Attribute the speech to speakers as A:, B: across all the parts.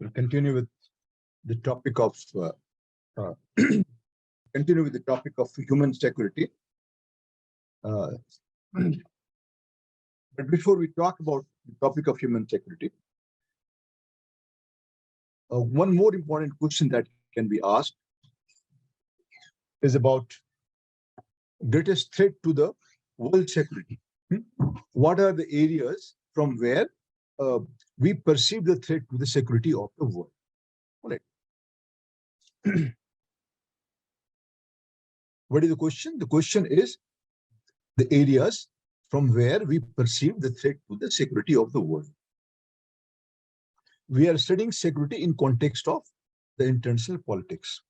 A: We'll continue with the topic of continue with the topic of human security. But before we talk about the topic of human security, one more important question that can be asked is about greatest threat to the world security. What are the areas from where we perceive the threat to the security of the world? All right. What is the question? The question is the areas from where we perceive the threat to the security of the world. We are studying security in context of the international politics.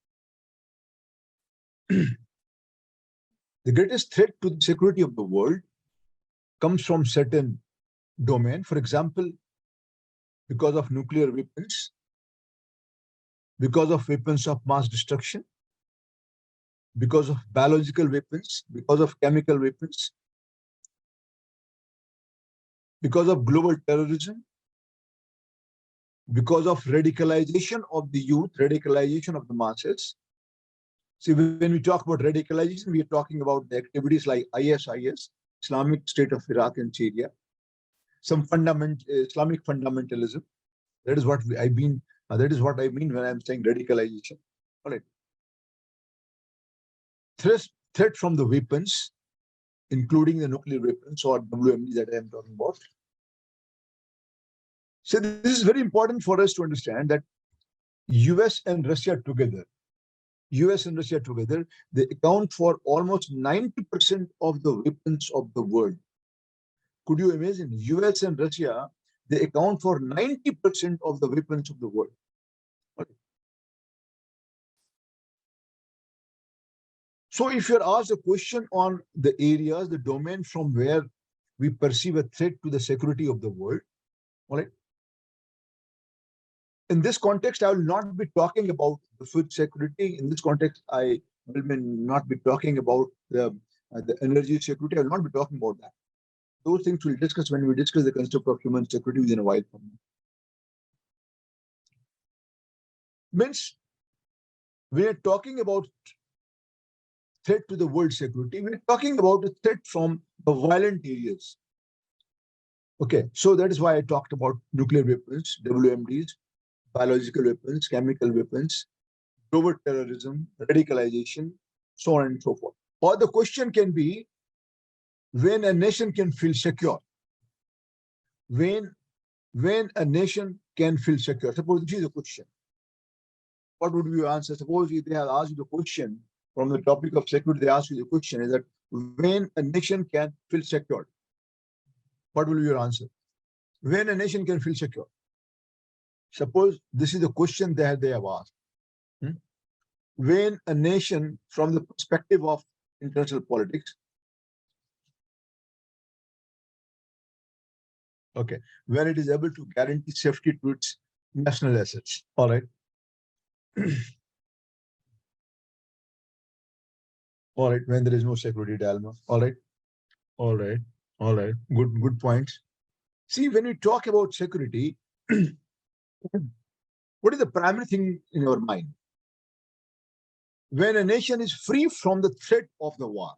A: The greatest threat to the security of the world comes from certain domain. For example, because of nuclear weapons, because of weapons of mass destruction, because of biological weapons, because of chemical weapons, because of global terrorism, because of radicalization of the youth, radicalization of the masses. See, when we talk about radicalization, we are talking about the activities like ISIS, Islamic State of Iraq and Syria, some Islamic fundamentalism. That is what I mean. That is what I mean when I'm saying radicalization. All right. Threat from the weapons, including the nuclear weapons or WMD that I am talking about. So this is very important for us to understand that US and Russia together, they account for almost 90% of the weapons of the world. Could you imagine? US and Russia, they account for 90% of the weapons of the world. Okay. So if you're asked a question on the areas, the domain from where we perceive a threat to the security of the world, all right? In this context, I will not be talking about the food security. In this context, I will not be talking about the energy security. I will not be talking about that. Those things we'll discuss when we discuss the concept of human security within a while from now. Means we are talking about threat to the world security. We're talking about a threat from the violent areas. Okay, so that is why I talked about nuclear weapons, WMDs, biological weapons, chemical weapons, global terrorism, radicalization, so on and so forth. Or the question can be, when a nation can feel secure. When a nation can feel secure. Suppose this is the question. What would be your answer? Suppose if they have asked you the question from the topic of security, they ask you the question is that when a nation can feel secure. What will be your answer? When a nation can feel secure. Suppose this is the question that they have asked. When a nation, from the perspective of international politics, okay, when it is able to guarantee safety to its national assets. All right. All right, when there is no security dilemma. All right. Good points. See, when we talk about security, what is the primary thing in your mind? When a nation is free from the threat of the war.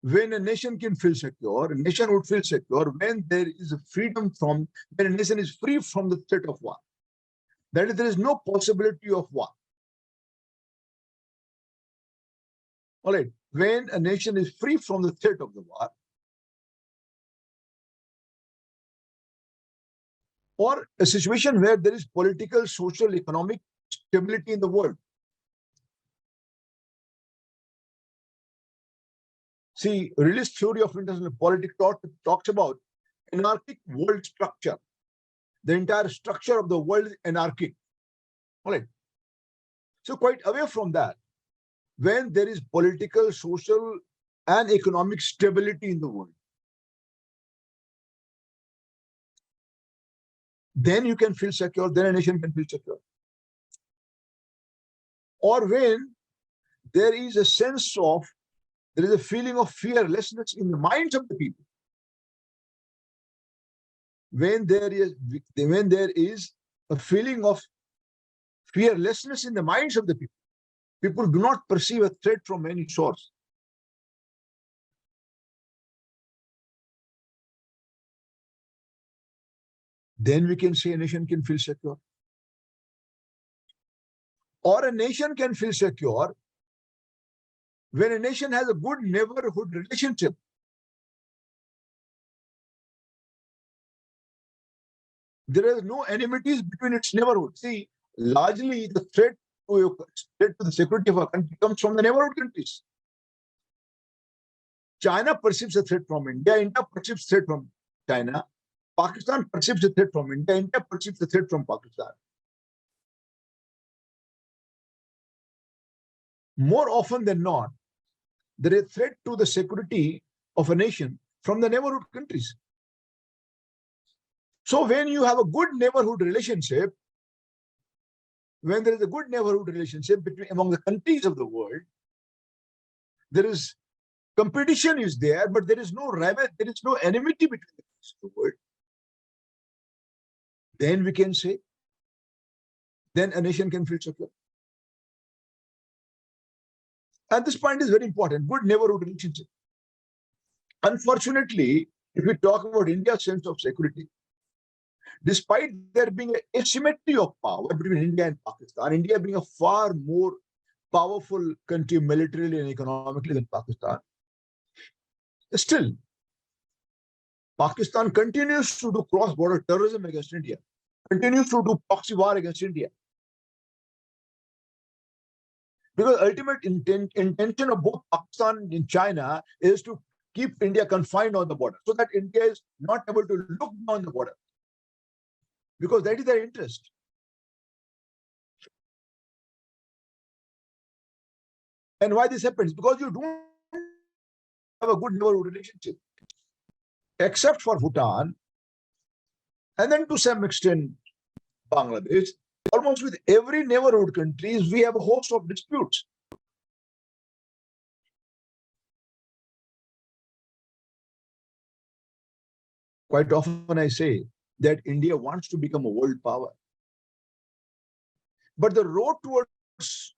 A: When a nation can feel secure, a nation would feel secure when there is a freedom from, when a nation is free from the threat of war. That is, there is no possibility of war. All right, when a nation is free from the threat of the war, or a situation where there is political, social, economic stability in the world. See, realist theory of international politics talks about anarchic world structure. The entire structure of the world is anarchic. All right. So quite away from that, when there is political, social, and economic stability in the world, then you can feel secure, then a nation can feel secure. Or when there is a sense of, there is a feeling of fearlessness in the minds of the people. when there is a feeling of fearlessness in the minds of the people. People do not perceive a threat from any source. Then we can say a nation can feel secure. Or a nation can feel secure when a nation has a good neighborhood relationship. There are no enmities between its neighborhood. See, largely the threat to the security of our country comes from the neighborhood countries. China perceives a threat from India, India perceives threat from China, Pakistan perceives a threat from India, India perceives a threat from Pakistan. More often than not, there is a threat to the security of a nation from the neighborhood countries. So when you have a good neighborhood relationship, when there is a good neighborhood relationship among the countries of the world, there is competition is there, but there is no rival, there is no enmity between the countries of the world. Then we can say, then a nation can feel secure. And this point is very important, good neighborhood relationship. Unfortunately, if we talk about India's sense of security, despite there being an asymmetry of power between India and Pakistan, India being a far more powerful country militarily and economically than Pakistan, still, Pakistan continues to do cross-border terrorism against India, continues to do proxy war against India. Because ultimate intention of both Pakistan and China is to keep India confined on the border so that India is not able to look beyond the border. Because that is their interest. And why this happens? Because you don't have a good neighborhood relationship. Except for Bhutan, and then to some extent Bangladesh, almost with every neighborhood countries, we have a host of disputes. Quite often I say that India wants to become a world power. But the road towards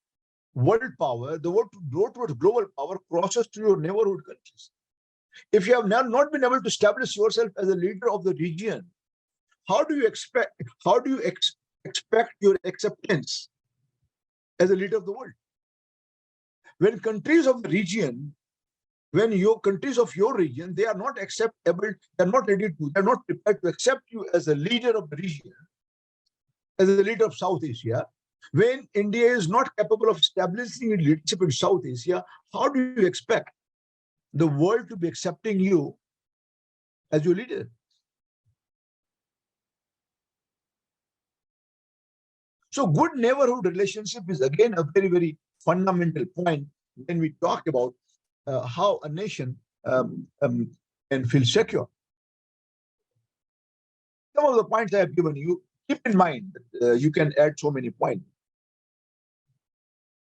A: world power, the road towards global power crosses through your neighborhood countries. If you have not been able to establish yourself as a leader of the region, how do you expect your acceptance as a leader of the world? When countries of the region, when your countries of your region, they are not acceptable, they're not ready to, they're not prepared to accept you as a leader of the region, as a leader of South Asia. When India is not capable of establishing leadership in South Asia, how do you expect the world to be accepting you as your leader? So good neighborhood relationship is again a very, very fundamental point when we talk about how a nation can feel secure. Some of the points I have given you, keep in mind that you can add so many points.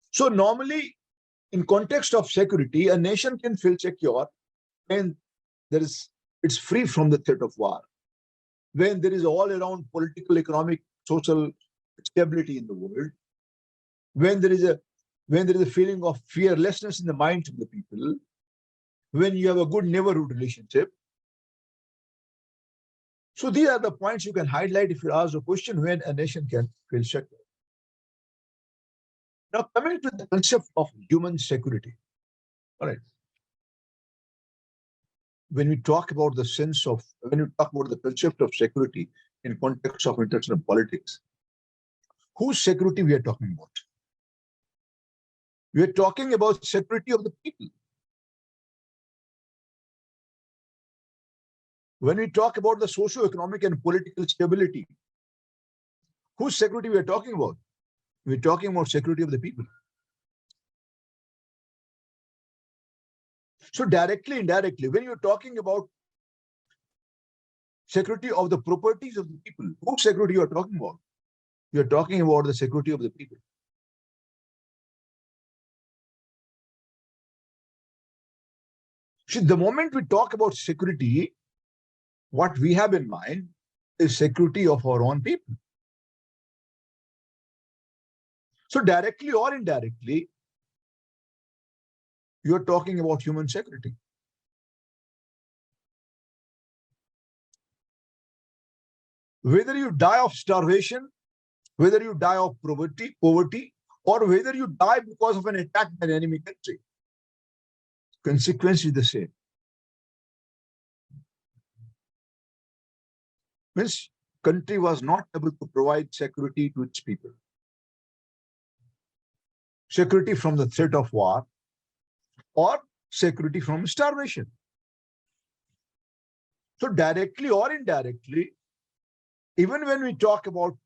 A: So normally, in context of security, a nation can feel secure when it's free from the threat of war, when there is all around political, economic, social stability in the world, when there is a feeling of fearlessness in the minds of the people, when you have a good neighborhood relationship. So these are the points you can highlight if you ask a question when a nation can feel secure. Now coming to the concept of human security. All right. When we talk about the concept of security in context of international politics, whose security we are talking about? We are talking about security of the people. When we talk about the socio-economic and political stability, whose security we are talking about? We're talking about security of the people. So directly, indirectly, when you're talking about security of the properties of the people, whose security you are talking about? You're talking about the security of the people. See, the moment we talk about security, what we have in mind is security of our own people. So directly or indirectly, you're talking about human security. Whether you die of starvation, whether you die of poverty, or whether you die because of an attack by an enemy country, consequence is the same. Means country was not able to provide security to its people. Security from the threat of war or security from starvation. So directly or indirectly, even when we talk about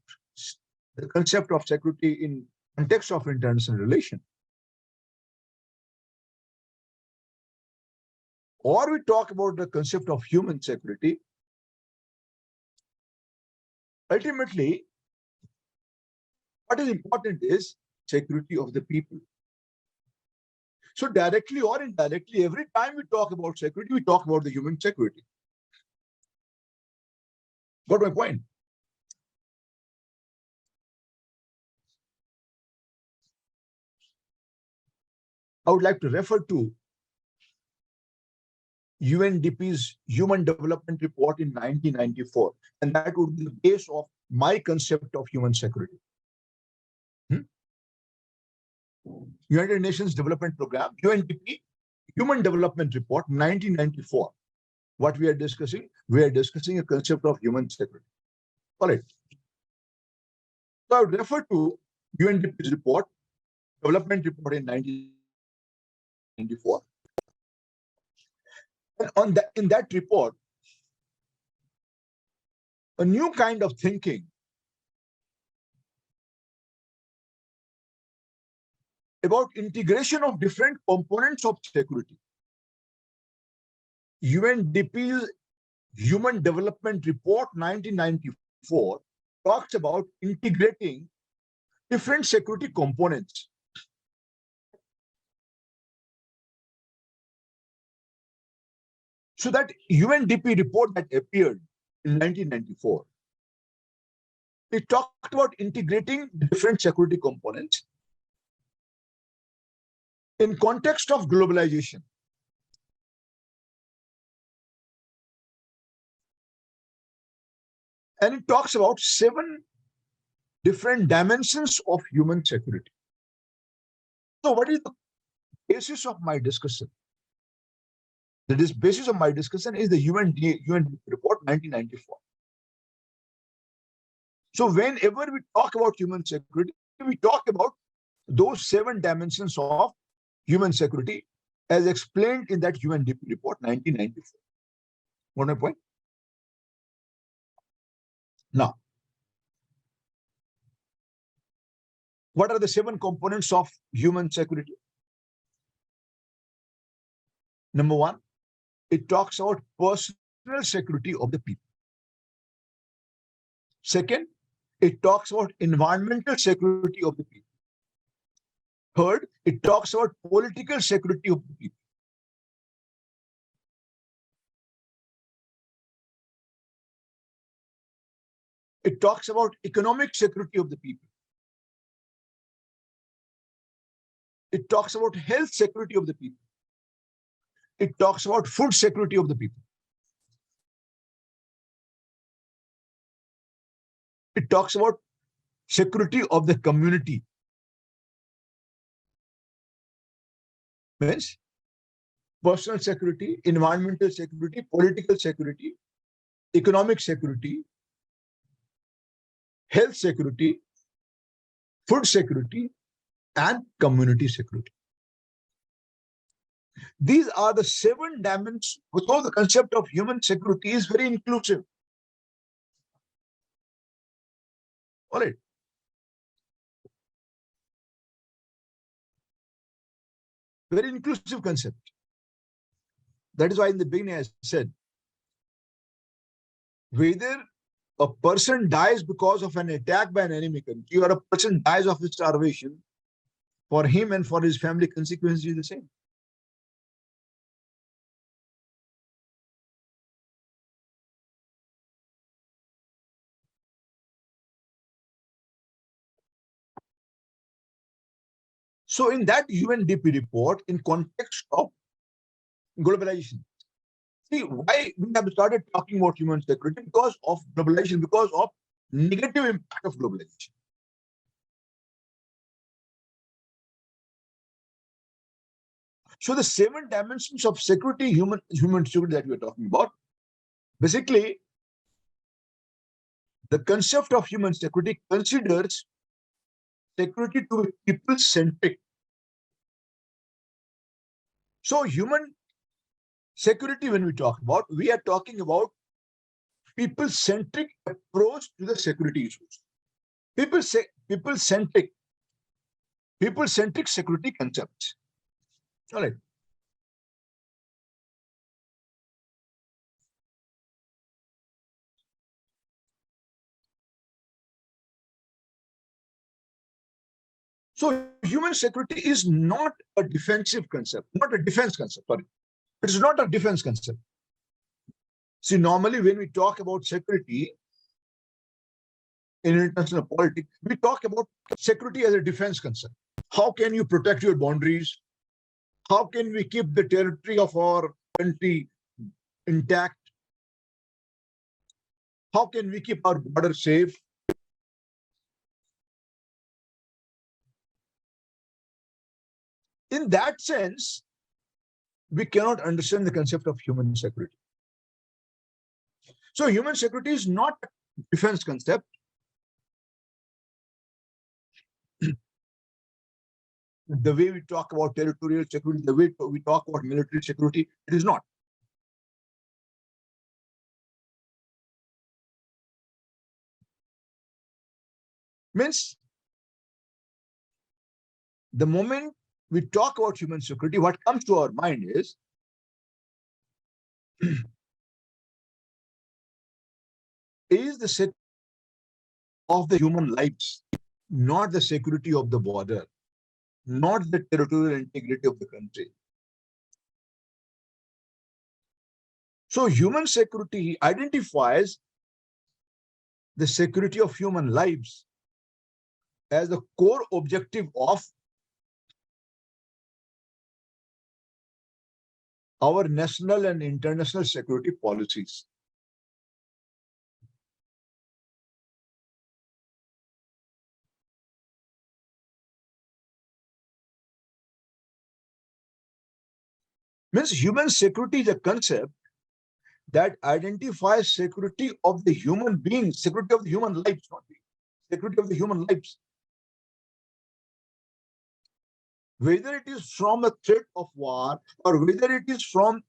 A: the concept of security in context of international relation, or we talk about the concept of human security, ultimately, what is important is security of the people. So directly or indirectly, every time we talk about security, we talk about the human security. Got my point? I would like to refer to UNDP's Human Development Report in 1994, and that would be the base of my concept of human security. United Nations Development Program, UNDP, Human Development Report, 1994. What we are discussing? We are discussing a concept of human security. All right. So I would refer to UNDP's report, Development Report in 1994. And in that report, a new kind of thinking about integration of different components of security. UNDP's Human Development Report 1994 talks about integrating different security components. So that UNDP report that appeared in 1994, it talked about integrating different security components in context of globalization. And it talks about 7 different dimensions of human security. So what is the basis of my discussion? The basis of my discussion is the UNDP report 1994. So whenever we talk about human security, we talk about those 7 dimensions of human security as explained in that UNDP report 1994. Got my point? Now, what are the 7 components of human security? Number 1, it talks about personal security of the people. Second, it talks about environmental security of the people. Third, it talks about political security of the people. It talks about economic security of the people. It talks about health security of the people. It talks about food security of the people. It talks about security of the community. Means personal security, environmental security, political security, economic security, health security, food security, and community security. These are the 7 dimensions. Because the concept of human security is very inclusive. All right. Very inclusive concept. That is why in the beginning I said, whether a person dies because of an attack by an enemy country or a person dies of starvation, for him and for his family, consequences is the same. So in that UNDP report, in context of globalization, see why we have started talking about human security, because of globalization, because of negative impact of globalization. So the 7 dimensions of security, human security that we're talking about, basically the concept of human security considers security to be people-centric. So human security, when we talk about, we are talking about people-centric approach to the security issues. People-centric security concepts. All right. So human security is not a defensive concept, not a defense concept, sorry. It is not a defense concept. See, normally when we talk about security in international politics, we talk about security as a defense concept. How can you protect your boundaries? How can we keep the territory of our country intact? How can we keep our border safe? In that sense, we cannot understand the concept of human security. So human security is not a defense concept. The way we talk about territorial security, the way we talk about military security, it is not. Means the moment we talk about human security, what comes to our mind is the security of the human lives, not the security of the border, not the territorial integrity of the country. So human security identifies the security of human lives as the core objective of our national and international security policies. Means human security is a concept that identifies security of the human beings, security of the human lives, not the security of the human lives. Whether it is from a threat of war, or whether it is from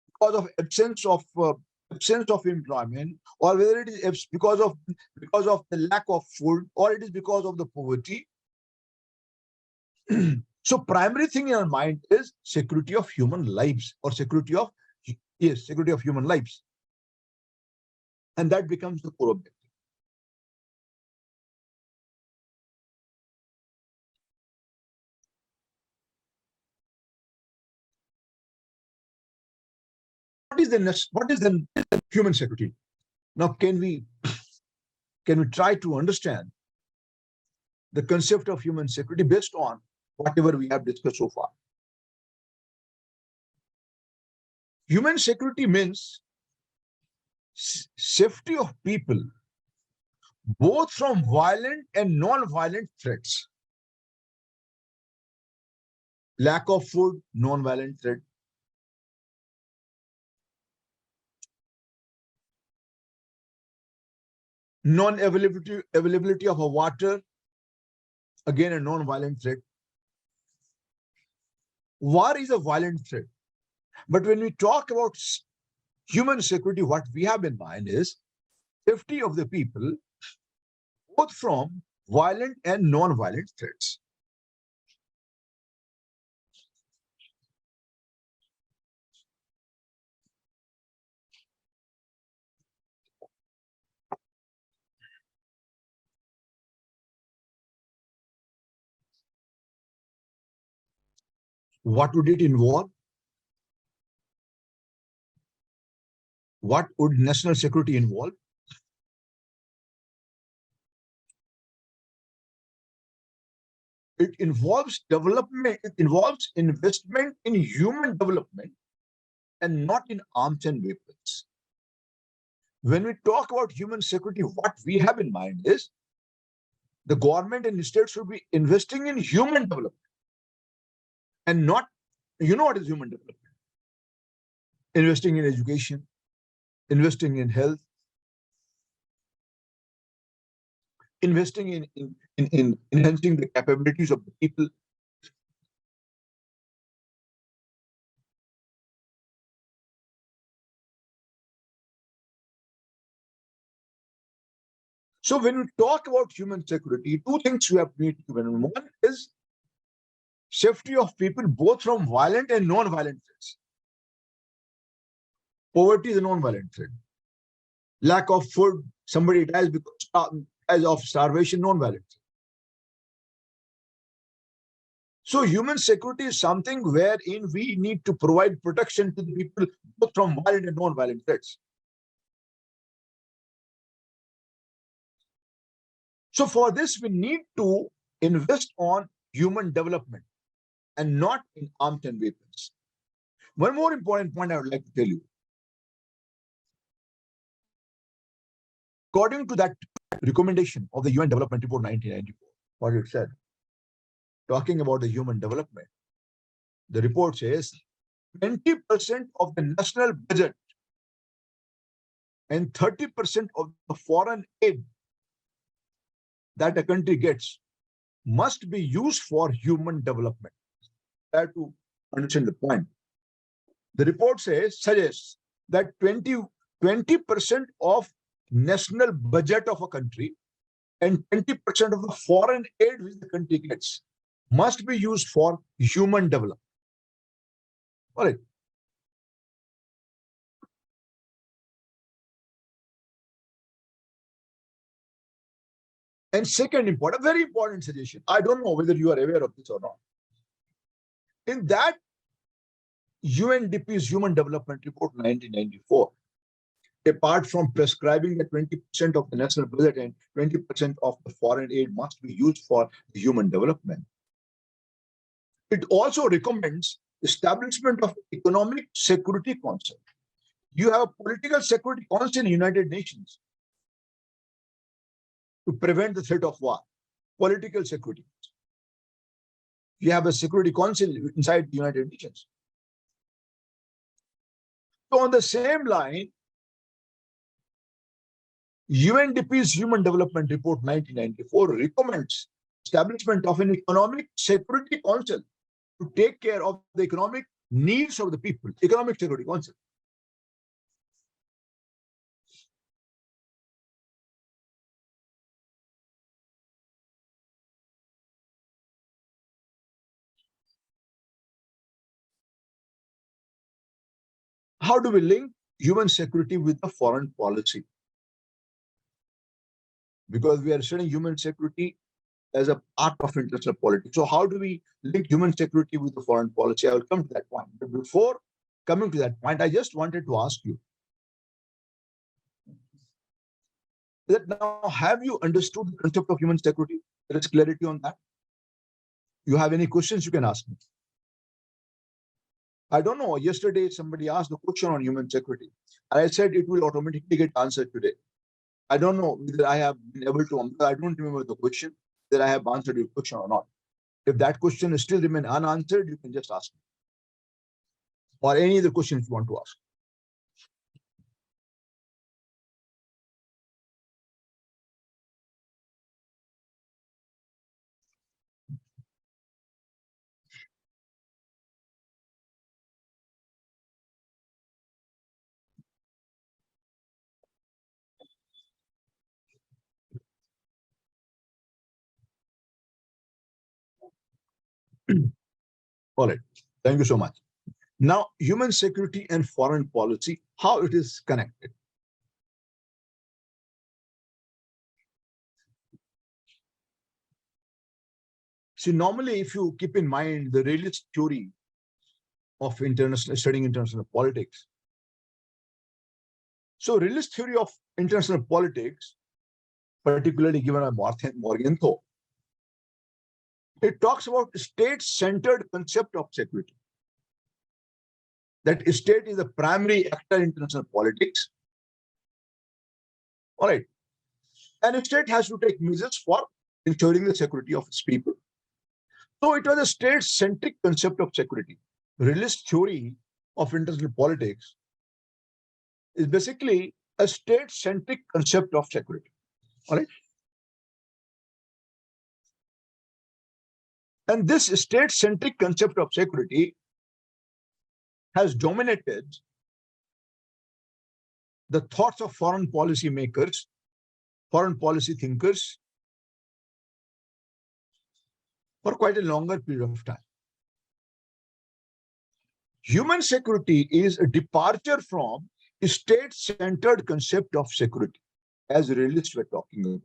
A: because of absence of employment, or whether it is because of the lack of food, or it is because of the poverty. So primary thing in our mind is security of human lives, or security of human lives, and that becomes the core objective. What is then human security? Now can we try to understand the concept of human security based on whatever we have discussed so far? Human security means safety of people both from violent and non-violent threats. Lack of food, non-violent threat. Availability of a water, again a non-violent threat. War is a violent threat. But when we talk about human security, what we have in mind is safety of the people, both from violent and non-violent threats. What would it involve? What would national security involve? It involves development, it involves investment in human development and not in arms and weapons. When we talk about human security, what we have in mind is the government and states should be investing in human development and not, you know what is human development? Investing in education, investing in health, investing in enhancing the capabilities of the people. So when we talk about human security, two things we have to keep in mind. One is safety of people both from violent and non-violent threats. Poverty is a non-violent threat. Lack of food, somebody dies because of starvation, non-violent. So human security is something wherein we need to provide protection to the people both from violent and non-violent threats. So for this, we need to invest on human development and not in arms and weapons. One more important point I would like to tell you. According to that recommendation of the UN Development Report 1994, what it said, talking about the human development, the report says 20% of the national budget and 30% of the foreign aid that a country gets must be used for human development. I have to understand the point. The report suggests that 20% of national budget of a country and 20% of the foreign aid which the country gets must be used for human development. All right. And second important, very important suggestion. I don't know whether you are aware of this or not. In that UNDP's Human Development Report 1994, apart from prescribing that 20% of the national budget and 20% of the foreign aid must be used for human development, it also recommends establishment of Economic Security Council. You have a political security council in the United Nations to prevent the threat of war. Political security. You have a security council inside the United Nations. So on the same line, UNDP's Human Development Report 1994 recommends establishment of an Economic Security Council to take care of the economic needs of the people. Economic Security Council. How do we link human security with the foreign policy? Because we are studying human security as a part of international politics. So how do we link human security with the foreign policy? I will come to that point. But before coming to that point, I just wanted to ask you that now, have you understood the concept of human security? There is clarity on that. You have any questions, you can ask me. I don't know. Yesterday, somebody asked the question on human security. And I said it will automatically get answered today. I don't know whether I have been able to, I don't remember the question, that I have answered your question or not. If that question is still remain unanswered, you can just ask me. Or any other questions you want to ask. All right. Thank you so much. Now, human security and foreign policy, how it is connected. See, normally, if you keep in mind the realist theory of studying international politics, so realist theory of international politics, particularly given by Morgenthau, It talks about state-centered concept of security. That state is the primary actor in international politics. All right. And a state has to take measures for ensuring the security of its people. So it was a state-centric concept of security. Realist theory of international politics is basically a state-centric concept of security. All right. And this state-centric concept of security has dominated the thoughts of foreign policy makers, foreign policy thinkers for quite a longer period of time. Human security is a departure from a state-centered concept of security, as realists were talking about.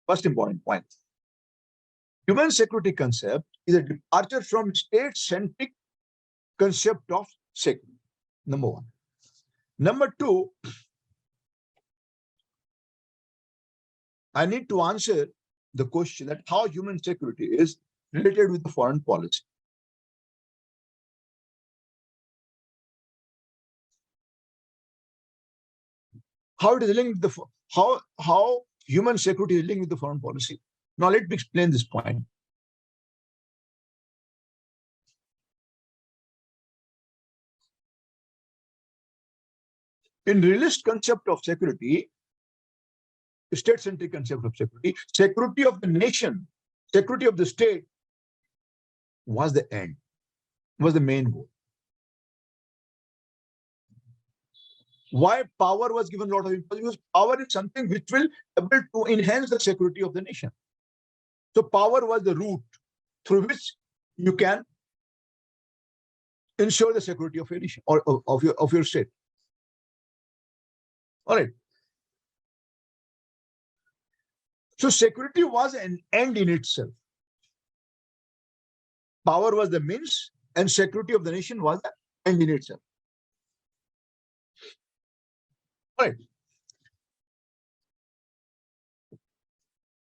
A: First important point. Human security concept is a departure from state-centric concept of security. Number one. Number two, I need to answer the question that how human security is related with the foreign policy. How it is linked with the how human security is linked with the foreign policy. Now let me explain this point. In realist concept of security, state-centric concept of security of the nation, security of the state was the end, was the main goal. Why power was given a lot of importance? Because power is something which will be able to enhance the security of the nation. So power was the route through which you can ensure the security of your nation or of your state. All right. So security was an end in itself. Power was the means, and security of the nation was the end in itself. All right.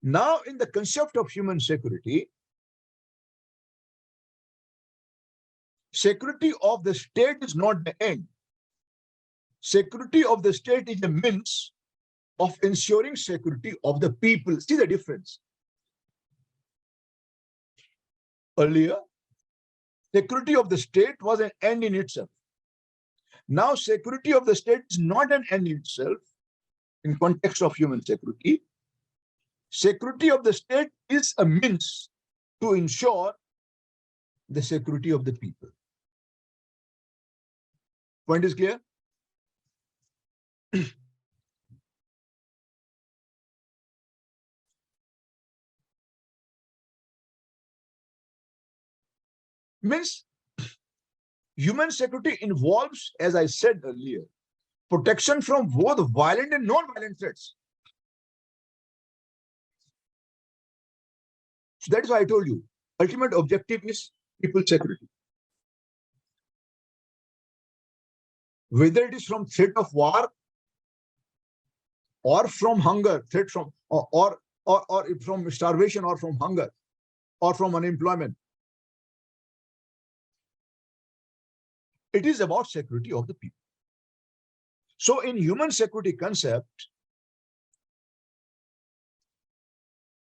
A: Now, in the concept of human security, security of the state is not the end. Security of the state is a means of ensuring security of the people. See the difference. Earlier, security of the state was an end in itself. Now, security of the state is not an end in itself in context of human security. Security of the state is a means to ensure the security of the people. Point is clear? Means human security involves, as I said earlier, protection from both violent and non-violent threats. So that is why I told you, ultimate objective is people's security. Whether it is from threat of war or from hunger, threat from or from starvation or from hunger or from unemployment. It is about security of the people. So in human security concept,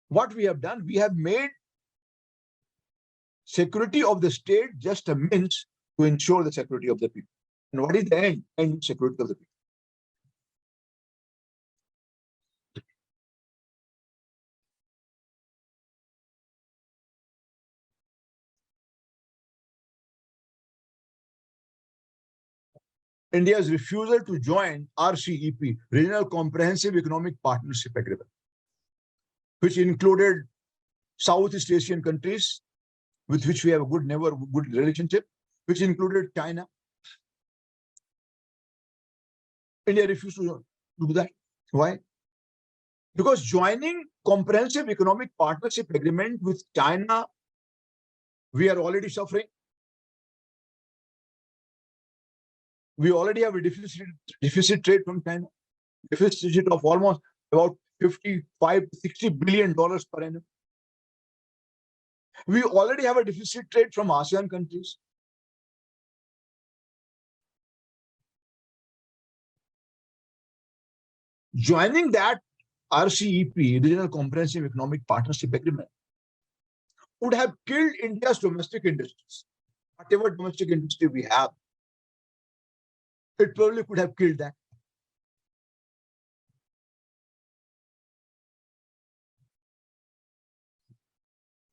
A: what we have done, we have made security of the state just a means to ensure the security of the people. And what is the end? End security of the people. India's refusal to join RCEP, Regional Comprehensive Economic Partnership Agreement, which included Southeast Asian countries with which we have a good relationship, which included China. India refused to do that. Why? Because joining Comprehensive Economic Partnership Agreement with China, we are already suffering. We already have a deficit trade from China, deficit of almost about $55 to $60 billion per annum. We already have a deficit trade from ASEAN countries. Joining that RCEP, Regional Comprehensive Economic Partnership Agreement, would have killed India's domestic industries. Whatever domestic industry we have, it probably could have killed that.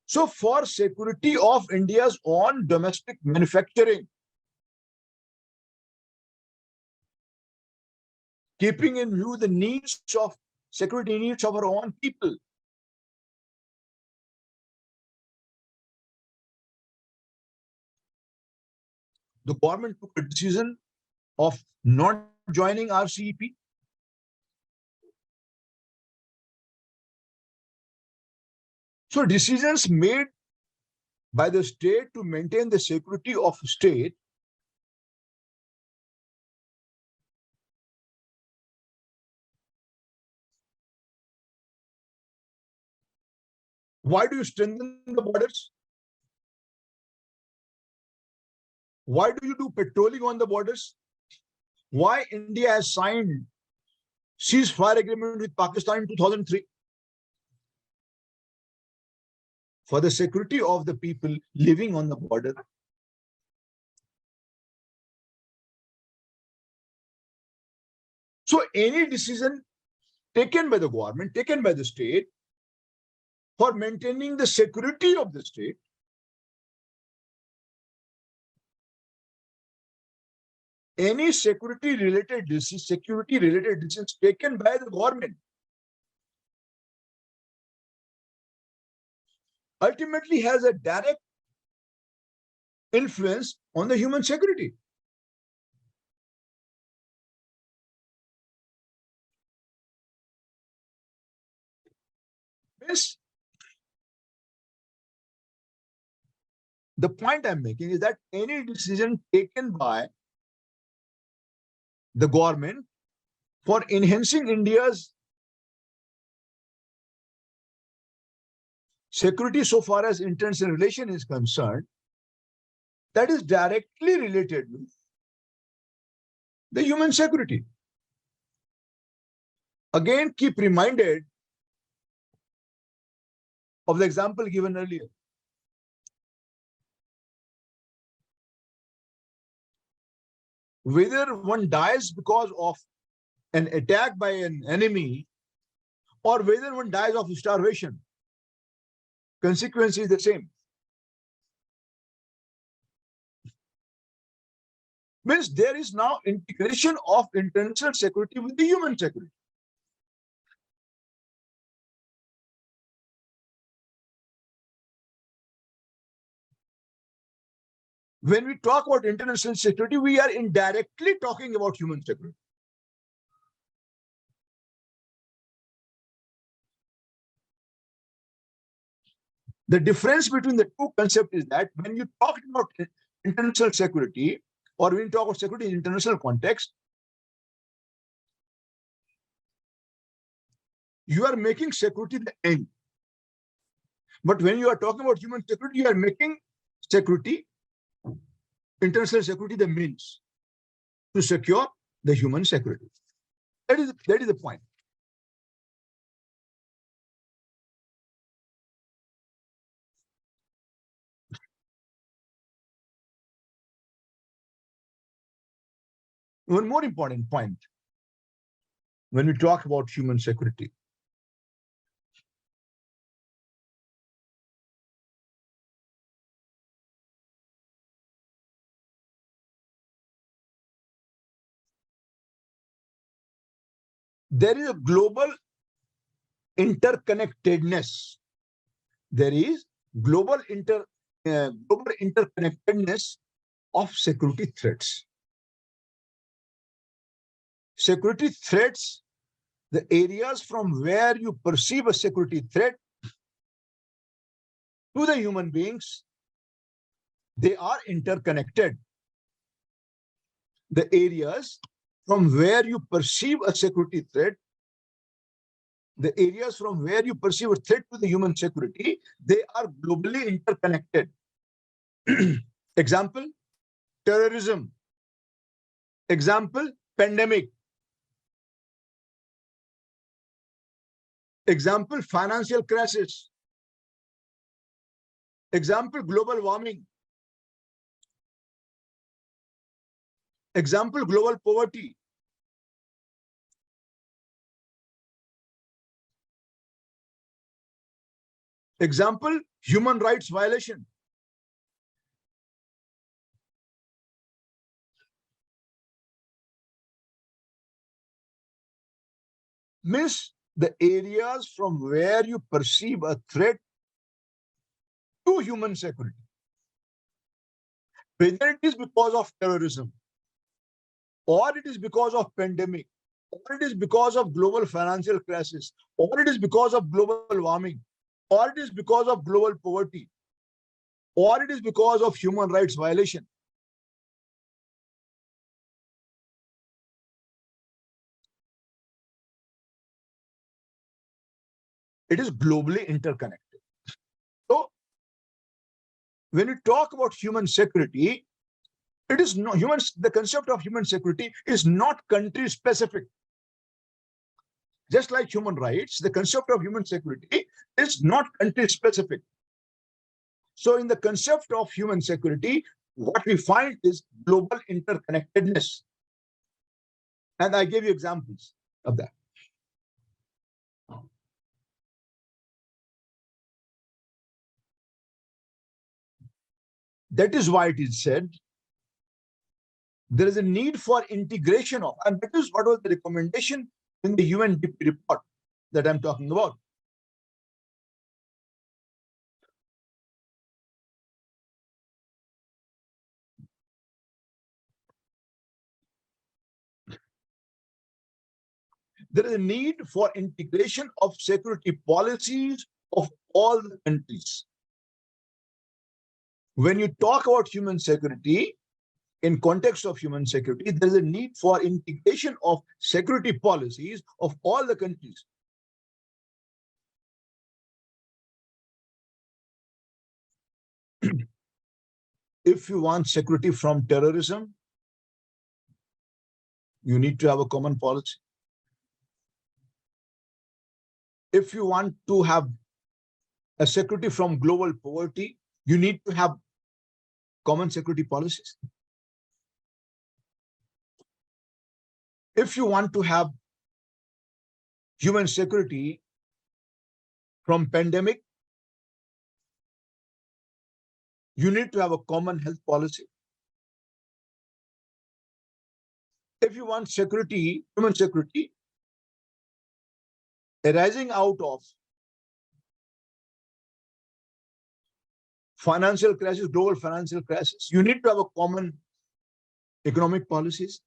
A: So for security of India's own domestic manufacturing, keeping in view the needs of security needs of our own people, the government took a decision of not joining RCEP. So decisions made by the state to maintain the security of state why do you strengthen the borders? Why do you do patrolling on the borders? Why India has signed ceasefire agreement with Pakistan in 2003? For the security of the people living on the border. So any decision taken by the government, taken by the state for maintaining the security of the state, any security related decisions taken by the government ultimately has a direct influence on the human security. Yes. The point I'm making is that any decision taken by the government for enhancing India's security so far as international relation is concerned, that is directly related with the human security. Again, keep reminded of the example given earlier. Whether one dies because of an attack by an enemy or whether one dies of starvation, consequence is the same. Means there is now integration of international security with the human security. When we talk about international security, we are indirectly talking about human security. The difference between the two concepts is that when you talk about international security or when you talk about security in international context, you are making security the end. But when you are talking about human security, you are making security, international security, the means to secure the human security. That is the point. One more important point when we talk about human security. There is a global interconnectedness. There is global interconnectedness of security threats. Security threats, the areas from where you perceive a security threat to the human beings, they are interconnected. The areas from where you perceive a security threat the areas from where you perceive a threat to the human security, they are globally interconnected. Example, terrorism. Example, pandemic. Example, financial crisis. Example, global warming. Example, global poverty. Example, human rights violation. Means the areas from where you perceive a threat to human security. Whether it is because of terrorism, or it is because of pandemic, or it is because of global financial crisis, or it is because of global warming, or it is because of global poverty, or it is because of human rights violation. It is globally interconnected. So when we talk about human security, it is not the concept of human security is not country specific. Just like human rights, the concept of human security is not country specific. So in the concept of human security, what we find is global interconnectedness. And I gave you examples of that. That is why it is said there is a need for integration of, and that is what was the recommendation in the UNDP report that I'm talking about. There is a need for integration of security policies of all the countries. When you talk about human security, in context of human security, there is a need for integration of security policies of all the countries. If you want security from terrorism, you need to have a common policy. If you want to have a security from global poverty, you need to have common security policies. If you want to have human security from pandemic, you need to have a common health policy. If you want security, human security, arising out of financial crisis, global financial crisis, you need to have a common economic policies.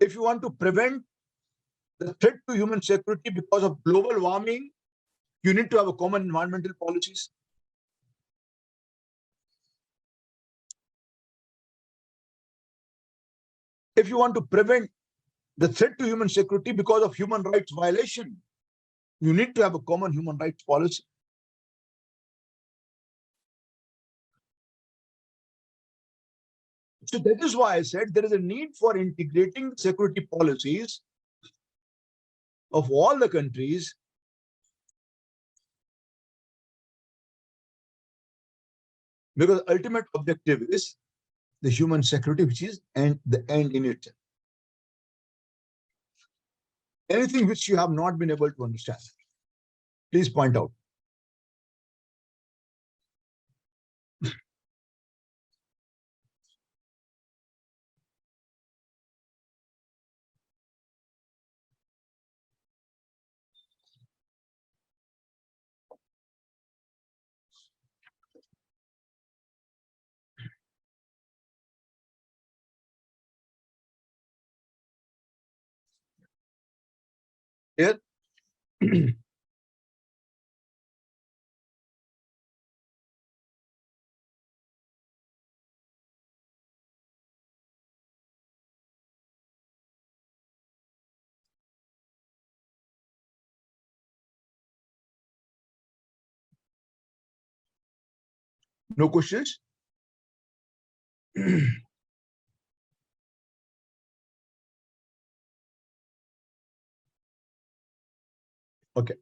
A: If you want to prevent the threat to human security because of global warming, you need to have a common environmental policies. If you want to prevent the threat to human security because of human rights violation, you need to have a common human rights policy. So that is why I said there is a need for integrating security policies of all the countries because ultimate objective is the human security, which is the end in it. Anything which you have not been able to understand, please point out. Here, No questions? Okay.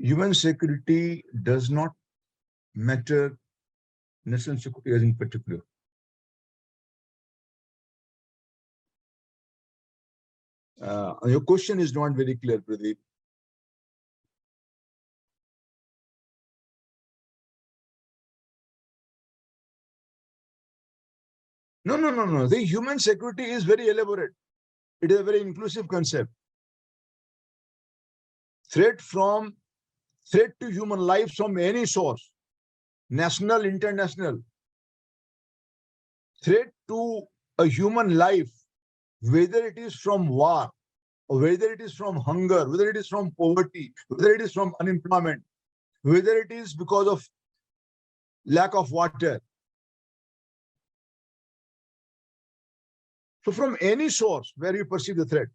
A: Human security does not matter national security as in particular. Your question is not very clear, Pradeep. No. The human security is very elaborate. It is a very inclusive concept. Threat to human life from any source, national, international. Threat to a human life, whether it is from war, or whether it is from hunger, whether it is from poverty, whether it is from unemployment, whether it is because of lack of water. So from any source where you perceive the threat.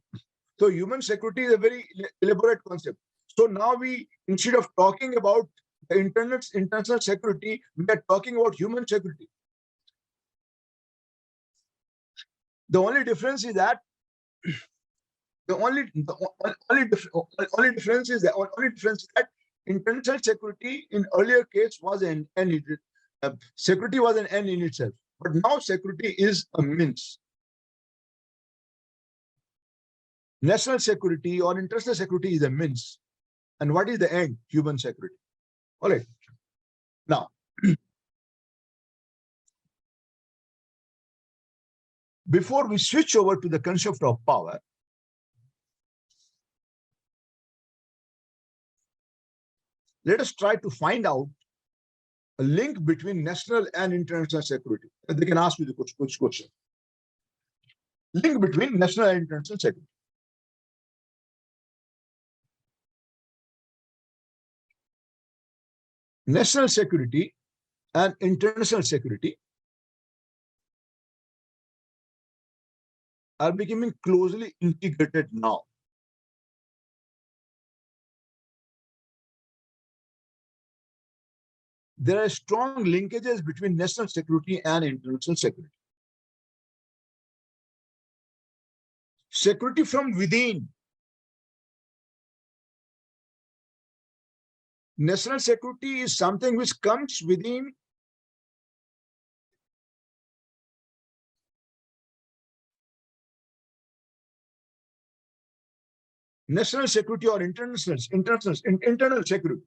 A: So human security is a very elaborate concept. So now instead of talking about the international security, we are talking about human security. The only difference is that the only difference is that international security in earlier case was an end. Security was an end in itself, but now security is a means. National security or international security is a means. And what is the end? Human security. All right. Now, before we switch over to the concept of power, let us try to find out a link between national and international security. They can ask me the question. Link between national and international security. National security and international security are becoming closely integrated now. There are strong linkages between national security and international security. Security from within. National security is something which comes within national security or internal security.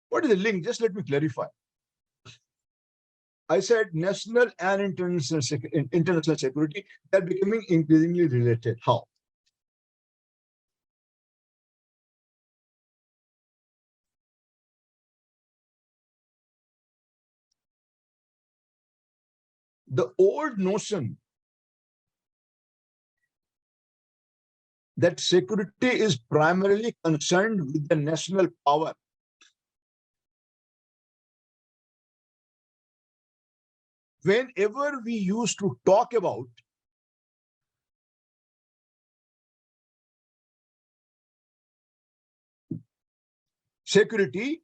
A: What is the link? Just let me clarify. I said national and international security, they are becoming increasingly related. How? The old notion that security is primarily concerned with the national power. Whenever we used to talk about security,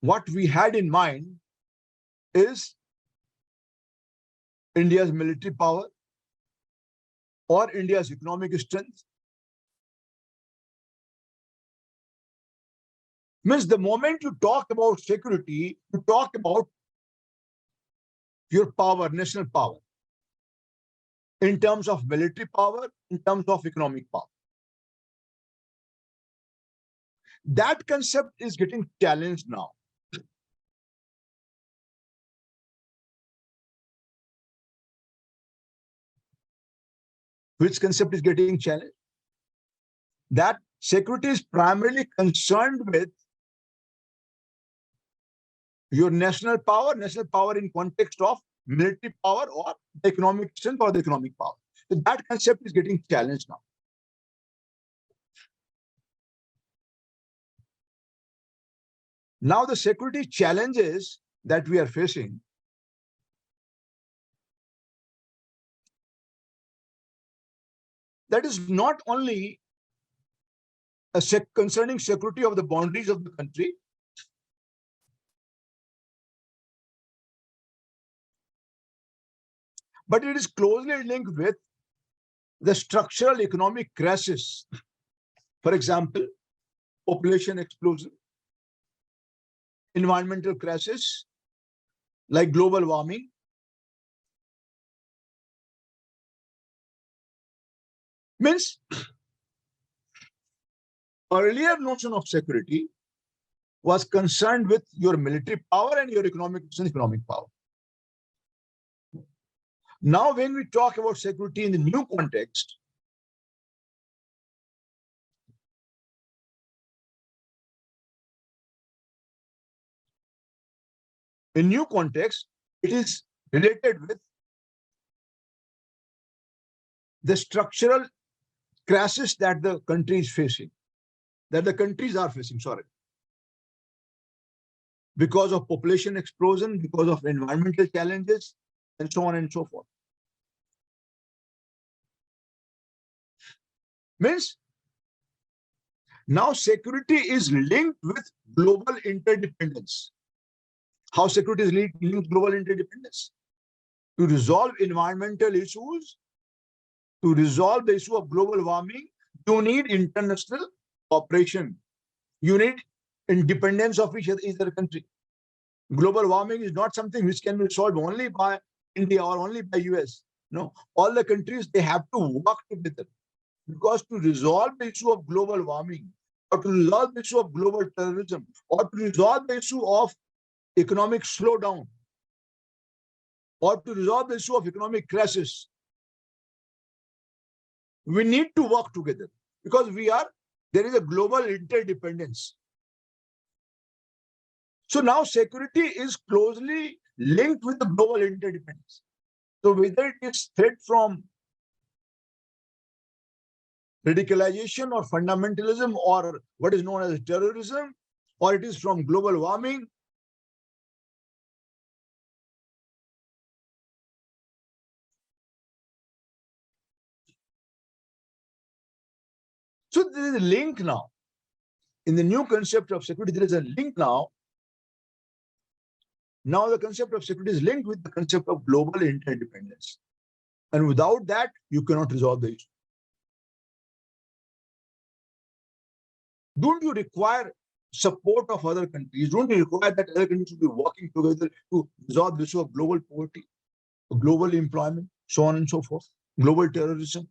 A: what we had in mind is India's military power or India's economic strength. Means the moment you talk about security, you talk about your power, national power, in terms of military power, in terms of economic power. That concept is getting challenged now. Which concept is getting challenged? That security is primarily concerned with your national power in context of military power or the economic strength or the economic power. So that concept is getting challenged now. Now the security challenges that we are facing, that is not only concerning security of the boundaries of the country, but it is closely linked with the structural economic crisis. For example, population explosion, environmental crisis like global warming, means earlier notion of security was concerned with your military power and your economic power. Now, when we talk about security in the new context, it is related with the structural crisis that the country is facing, that the countries are facing, because of population explosion, because of environmental challenges, and so on and so forth. Means now security is linked with global interdependence. How security is linked with global interdependence? To resolve environmental issues, to resolve the issue of global warming, you need international cooperation. You need independence of each other country. Global warming is not something which can be solved only by India or only by US. No, all the countries, they have to work together, because to resolve the issue of global warming, or to resolve the issue of global terrorism, or to resolve the issue of economic slowdown, or to resolve the issue of economic crisis, we need to work together, because there is a global interdependence. So now security is closely linked with the global interdependence. So whether it is threat from radicalization or fundamentalism or what is known as terrorism, or it is from global warming, so there is a link now. In the new concept of security, there is a link now. Now the concept of security is linked with the concept of global interdependence. And without that, you cannot resolve the issue. Don't you require support of other countries? Don't you require that other countries should be working together to resolve the issue of global poverty, global employment, so on and so forth, global terrorism?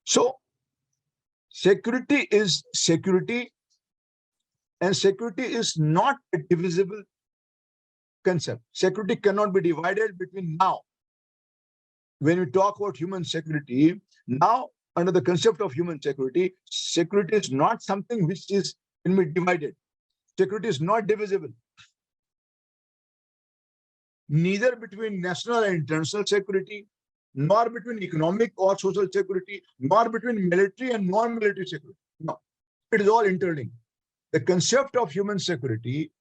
A: So security is security, and security is not a divisible concept. Security cannot be divided between now. When we talk about human security, now under the concept of human security, security is not something which can be divided. Security is not divisible. Neither between national and international security, nor between economic or social security, nor between military and non-military security. No, it is all interlinked. The concept of human security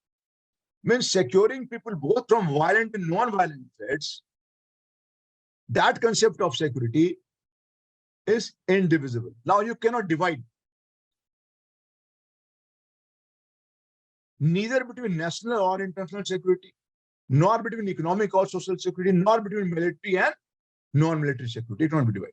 A: means securing people both from violent and non-violent threats. That concept of security is indivisible. Now you cannot divide neither between national or international security, nor between economic or social security, nor between military and non-military security. It cannot be divided.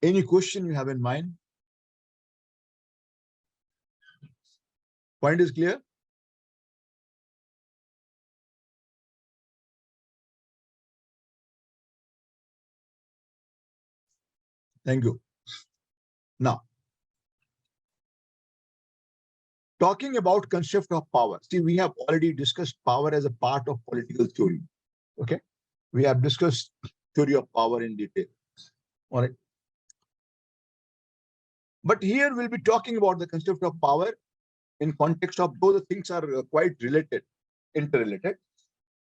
A: Any question you have in mind? Point is clear? Thank you. Now, talking about concept of power. See, we have already discussed power as a part of political theory. Okay, we have discussed theory of power in detail. All right. But here we'll be talking about the concept of power in context of though the things are quite related, interrelated.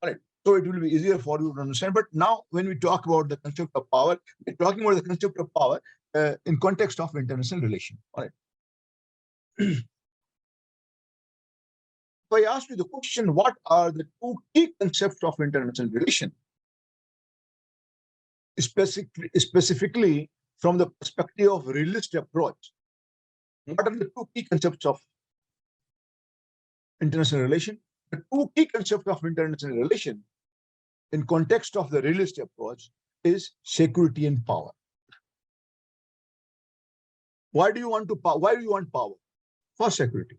A: All right. So it will be easier for you to understand. But now when we talk about the concept of power, we're talking about the concept of power in context of international relation. All right. So I asked you the question, what are the two key concepts of international relation? Specifically from the perspective of realist approach. What are the two key concepts of international relation? The two key concepts of international relation in context of the realist approach is security and power. Why do you want power? For security.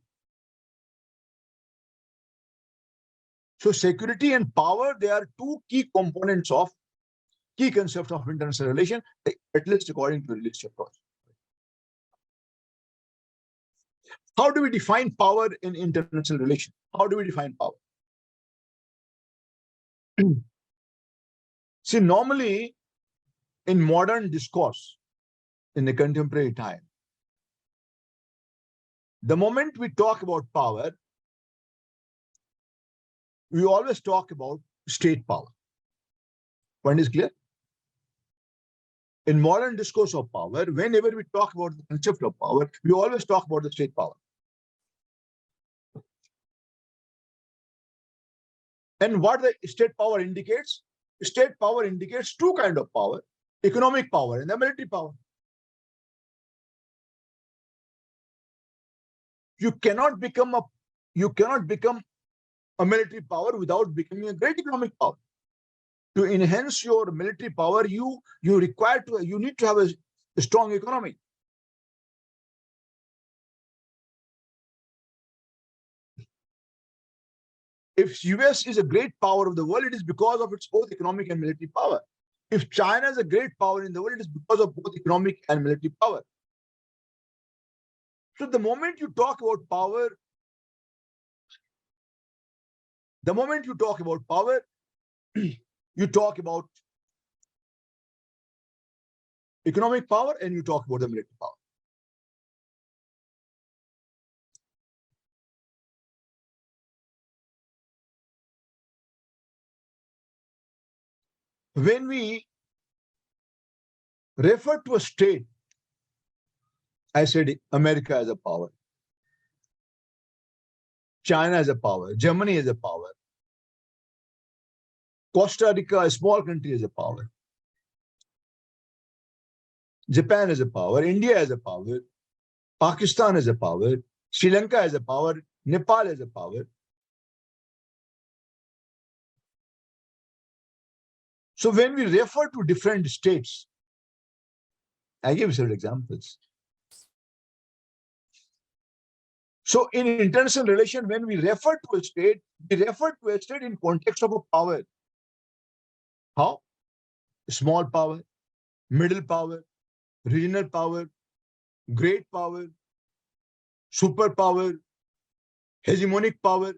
A: So security and power, they are two key components of key concepts of international relation, at least according to the realist approach. How do we define power in international relation? How do we define power? See, normally in modern discourse, in the contemporary time, the moment we talk about power, we always talk about state power. Point is clear? In modern discourse of power, whenever we talk about the concept of power, we always talk about the state power. And what the state power indicates? State power indicates two kinds of power, economic power and the military power. You cannot become a military power without becoming a great economic power. To enhance your military power, you need to have a strong economy. If US is a great power of the world, it is because of its both economic and military power. If China is a great power in the world, it is because of both economic and military power. So the moment you talk about power, you talk about economic power and you talk about the military power. When we refer to a state, I said America as a power, China as a power, Germany as a power, Costa Rica, a small country, as a power, Japan as a power, India as a power, Pakistan as a power, Sri Lanka as a power, Nepal as a power. So when we refer to different states, I give several examples. So in international relation, when we refer to a state, we refer to a state in context of a power. How? Small power, middle power, regional power, great power, superpower, hegemonic power.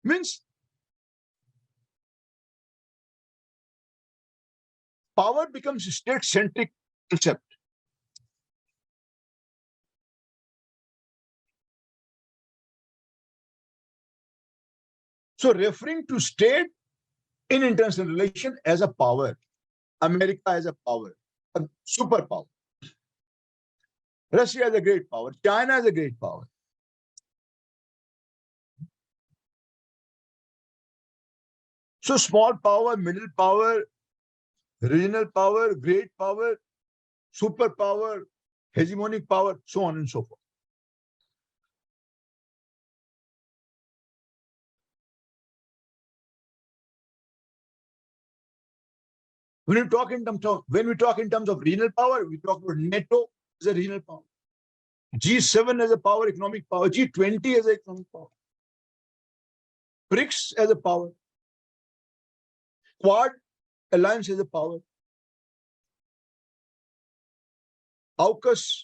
A: Means power becomes a state-centric concept. So referring to state in international relation as a power, America as a power, a superpower, Russia as a great power, China as a great power. So small power, middle power, regional power, great power, superpower, hegemonic power, so on and so forth. When we talk in terms of regional power, we talk about NATO as a regional power, G7 as a power, economic power, G20 as an economic power, BRICS as a power, Quad alliance as a power. AUKUS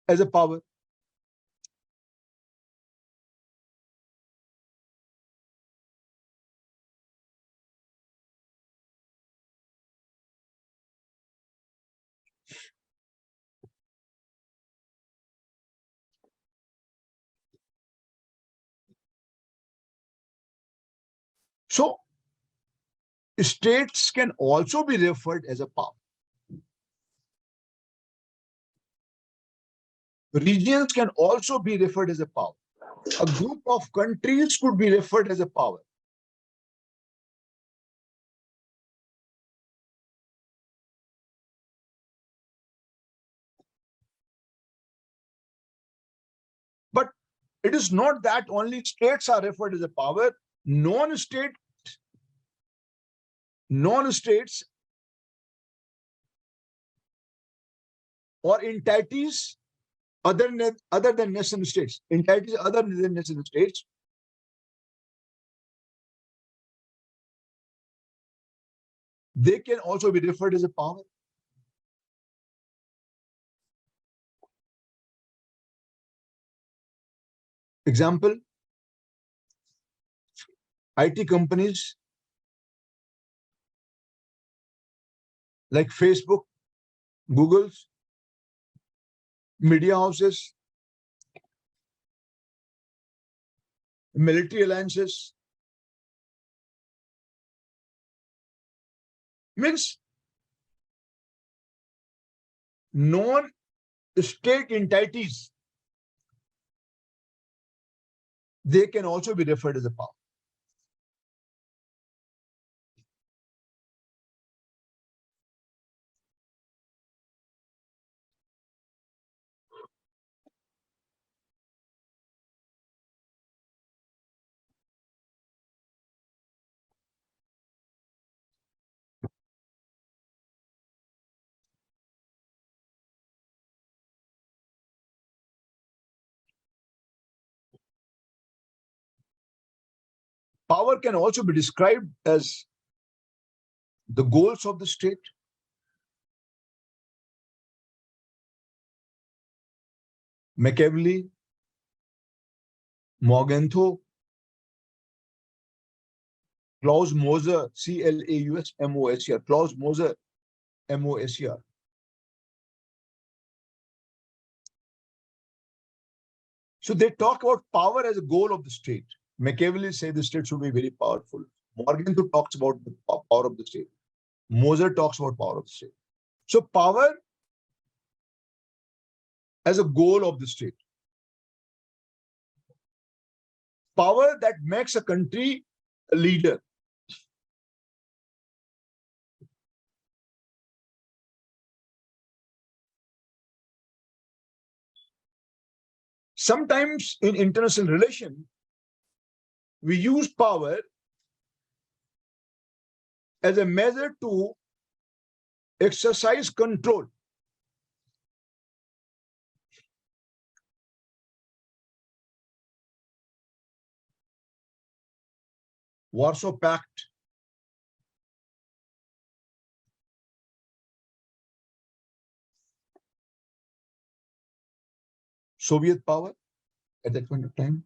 A: as a power. So states can also be referred as a power. Regions can also be referred as a power. A group of countries could be referred as a power. But it is not that only states are referred as a power. Non-states or entities other than nation states, entities other than nation states, they can also be referred as a power. Example, IT companies like Facebook, Google's, media houses, military alliances. Means non-state entities, they can also be referred as a power. Power can also be described as the goals of the state, Machiavelli, Morgenthau, Klaus Moser, C-L-A-U-S-M-O-S-E-R, Klaus Moser, M-O-S-E-R. So they talk about power as a goal of the state. Machiavelli says the state should be very powerful. Morgenthau talks about the power of the state. Moser talks about power of the state. So power as a goal of the state. Power that makes a country a leader. Sometimes in international relation, we use power as a measure to exercise control. Warsaw Pact, Soviet power at that point of time,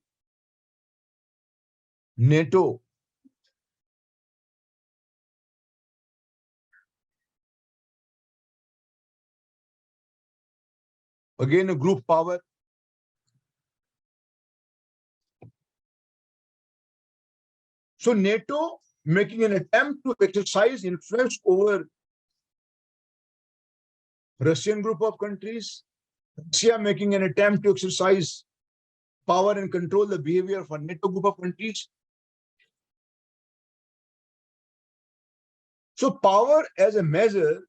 A: NATO, again a group power. So NATO making an attempt to exercise influence over Russian group of countries, Russia making an attempt to exercise power and control the behavior of a NATO group of countries. So power as a measure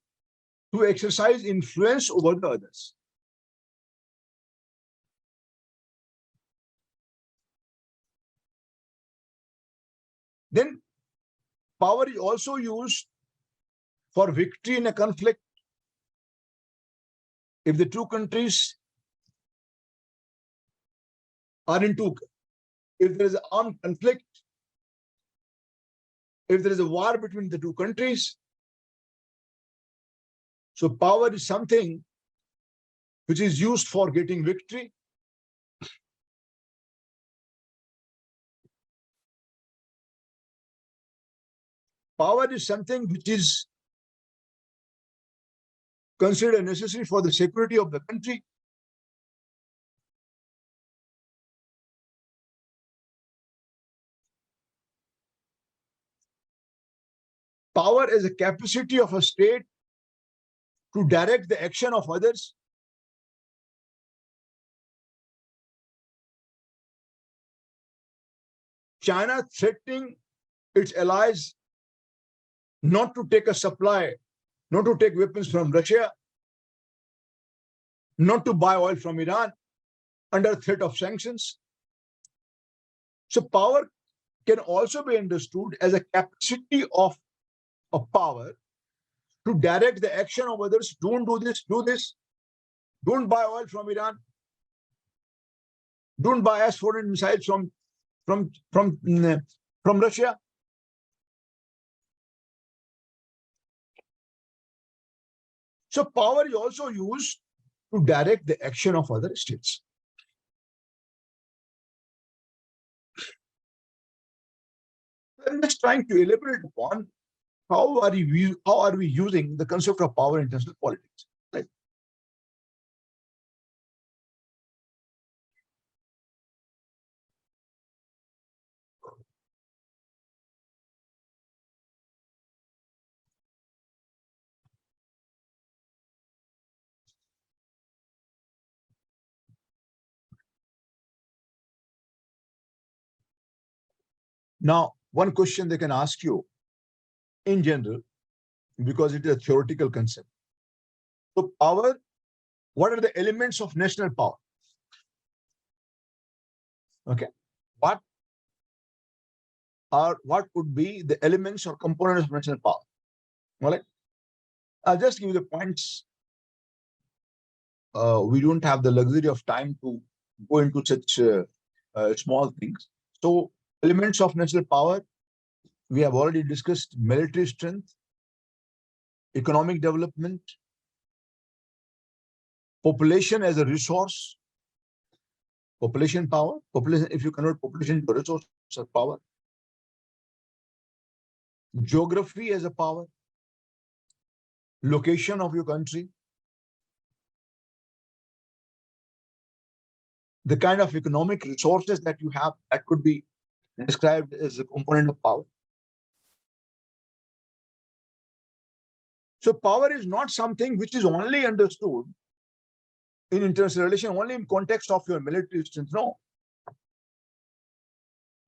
A: to exercise influence over the others. Then power is also used for victory in a conflict. If the two countries are into, if there is an armed conflict, if there is a war between the two countries, So power is something which is used for getting victory. Power is something which is considered necessary for the security of the country. Power is a capacity of a state to direct the action of others. China threatening its allies not to take a supply, not to take weapons from Russia, not to buy oil from Iran under threat of sanctions. So power can also be understood as a capacity of a power to direct the action of others. Don't do this, do this. Don't buy oil from Iran. Don't buy S-400 missiles from from Russia. So power is also used to direct the action of other states. I'm just trying to elaborate upon how are we using the concept of power in international politics. Right? Now, one question they can ask you in general, because it is a theoretical concept. So power, what are the elements of national power? Okay. What would be the elements or components of national power? All right. I'll just give you the points. We don't have the luxury of time to go into such small things. So elements of national power, we have already discussed military strength, economic development, population as a resource, population power, population, if you convert population to resource or power, geography as a power, location of your country, the kind of economic resources that you have that could be described as a component of power. So power is not something which is only understood in international relation, only in context of your military strength. No.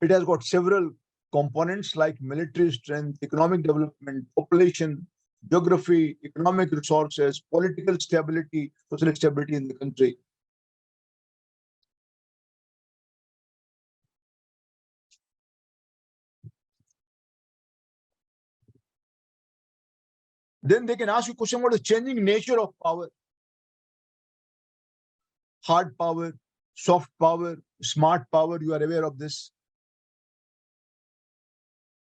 A: It has got several components like military strength, economic development, population, geography, economic resources, political stability, social stability in the country. Then they can ask you a question about the changing nature of power. Hard power, soft power, smart power, you are aware of this.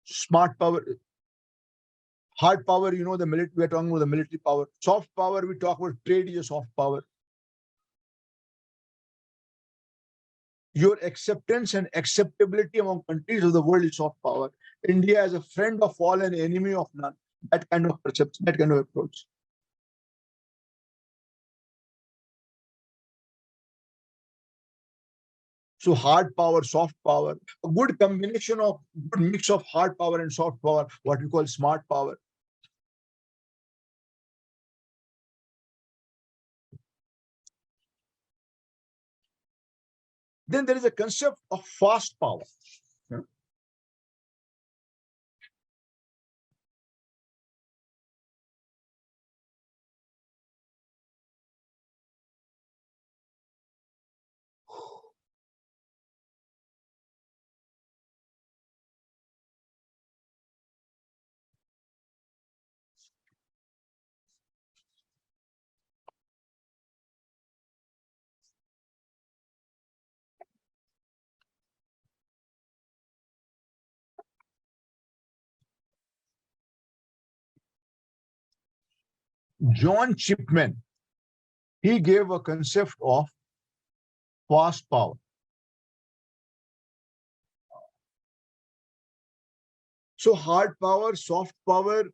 A: Smart power, hard power, you know, the military, we're talking about the military power. Soft power, we talk about trade is a soft power. Your acceptance and acceptability among countries of the world is soft power. India as a friend of all and enemy of none. That kind of perception, that kind of approach. So hard power, soft power, a good combination of good mix of hard power and soft power, what we call smart power. Then there is a concept of fast power. John Chipman, he gave a concept of fast power. So hard power, soft power,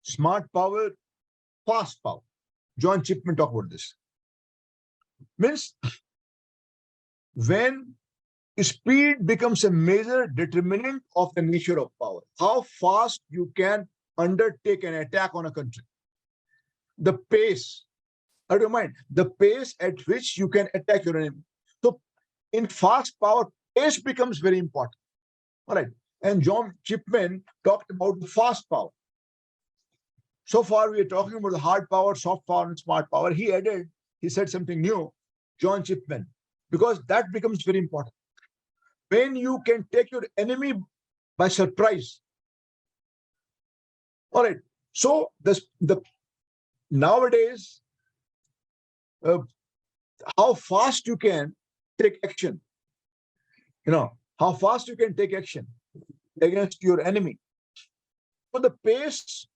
A: smart power, fast power. John Chipman talked about this. Means when speed becomes a major determinant of the nature of power, how fast you can undertake an attack on a country. The pace, I don't mind, the pace at which you can attack your enemy. So in fast power, pace becomes very important. All right. And John Chipman talked about the fast power. So far, we are talking about the hard power, soft power, and smart power. He said something new, John Chipman, because that becomes very important. When you can take your enemy by surprise. All right. So nowadays, how fast you can take action. How fast you can take action against your enemy. So the pace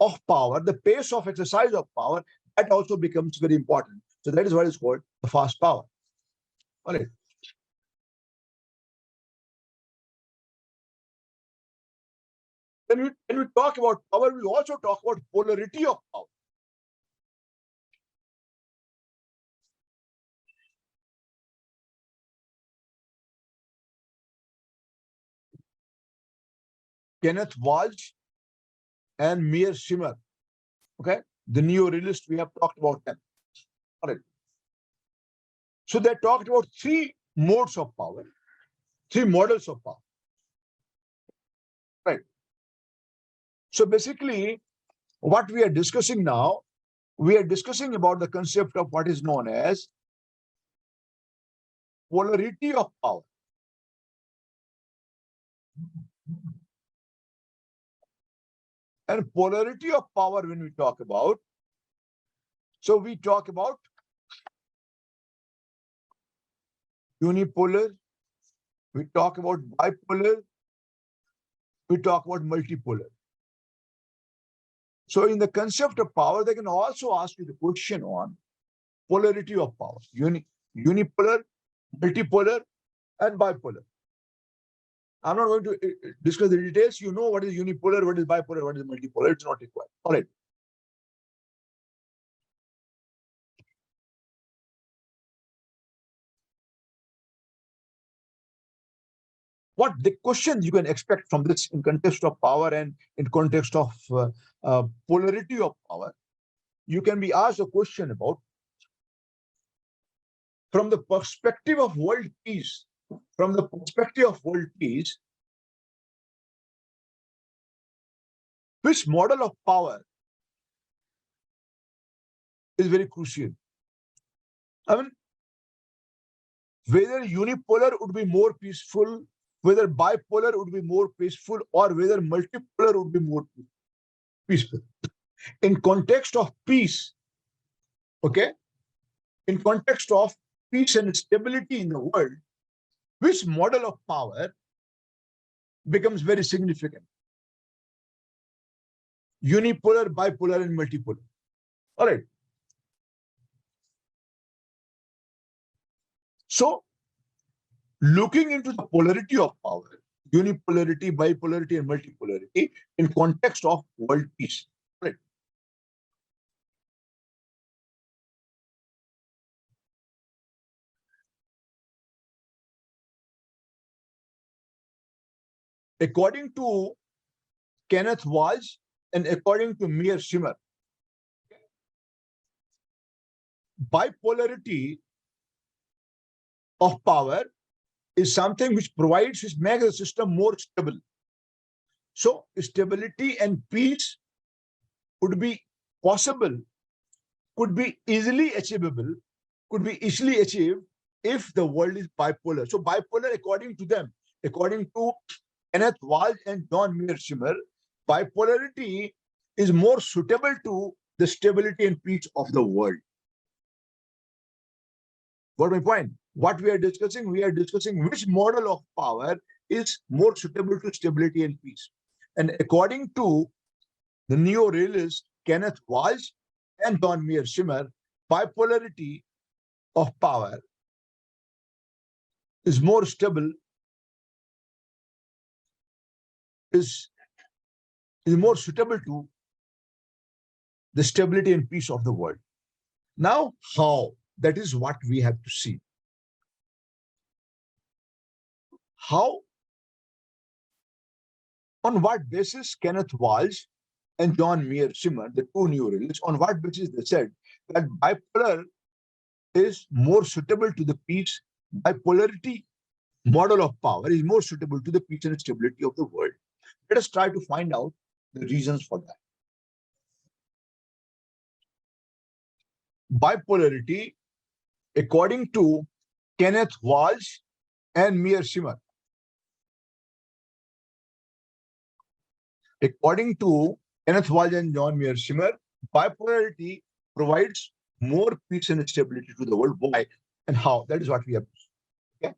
A: of power, the pace of exercise of power, that also becomes very important. So that is what is called the fast power. All right. When we talk about power, we also talk about polarity of power. Kenneth Walsh and Meir Shimmer, okay, the neo-realist, we have talked about them. All right. So they talked about three modes of power, three models of power. Right. So basically, what we are discussing now, we are discussing about the concept of what is known as polarity of power. And polarity of power, when we talk about, so we talk about unipolar, we talk about bipolar, we talk about multipolar. So in the concept of power, they can also ask you the question on polarity of power, unipolar, multipolar, and bipolar. I'm not going to discuss the details. You know what is unipolar, what is bipolar, what is multipolar. It's not required. All right. What the questions you can expect from this in context of power and in context of polarity of power, you can be asked a question about, from the perspective of world peace, which model of power is very crucial. I mean, whether unipolar would be more peaceful, whether bipolar would be more peaceful, or whether multipolar would be more peaceful. In context of peace, okay, in context of peace and stability in the world, which model of power becomes very significant? Unipolar, bipolar, and multipolar. All right. So, looking into the polarity of power, unipolarity, bipolarity, and multipolarity in context of world peace. Right. According to Kenneth Walsh and according to Meir Shimmer, bipolarity of power is something which makes the system more stable. So stability and peace would be possible, could be easily achievable, could be easily achieved if the world is bipolar. So bipolar, according to them, according to Kenneth Walsh and John Meir Shimmer, bipolarity is more suitable to the stability and peace of the world. What my point? What we are discussing which model of power is more suitable to stability and peace. And according to the neo-realist Kenneth Walsh and John Meyer Schimmer, bipolarity of power is more stable, is more suitable to the stability and peace of the world. Now, how? That is what we have to see. How, on what basis Kenneth Walsh and John Meyer Schimmer, the two neuralists, on what basis they said that bipolar is more suitable to the peace, bipolarity model of power is more suitable to the peace and stability of the world. Let us try to find out the reasons for that. Bipolarity, according to Kenneth Walsh and Meyer Schimmer. According to Kenneth Walsh and John Meyer Schimmer, bipolarity provides more peace and stability to the world. Why and how? That is what we have to see. Okay.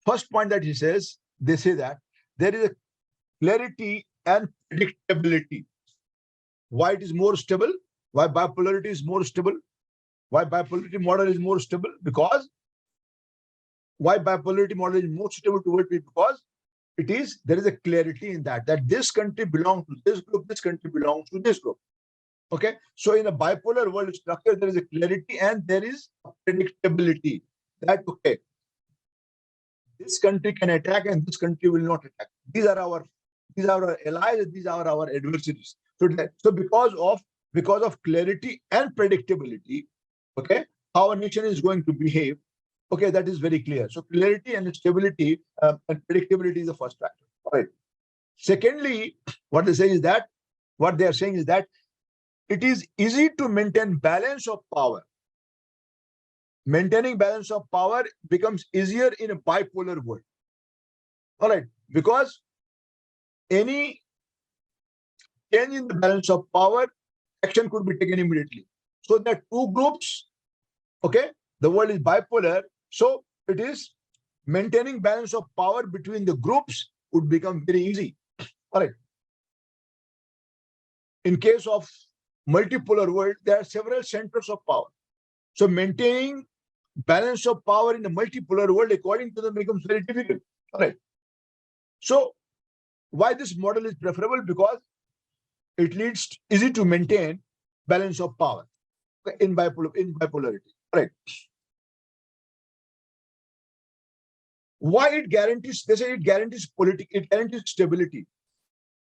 A: First point that he says, they say that there is a clarity and predictability. Why it is more stable? Why bipolarity is more stable? Why bipolarity model is more stable? Because why bipolarity model is more suitable to world peace? Because there is a clarity in that this country belongs to this group, this country belongs to this group. Okay, so in a bipolar world structure, there is a clarity and there is a predictability that, okay, this country can attack and this country will not attack. These are our allies, these are our adversaries. So because of clarity and predictability, okay, how a nation is going to behave, okay, that is very clear. So clarity and stability and predictability is the first factor. All right. Secondly, what they are saying is that it is easy to maintain balance of power. Maintaining balance of power becomes easier in a bipolar world. All right, because any change in the balance of power, action could be taken immediately. So there are two groups. Okay, the world is bipolar. So it is maintaining balance of power between the groups would become very easy. All right. In case of multipolar world, there are several centers of power. So maintaining balance of power in the multipolar world, according to them, becomes very difficult. All right. So why this model is preferable? Because it leads easy to maintain balance of power in bipolarity. All right. Why it guarantees? They say it guarantees it guarantees stability.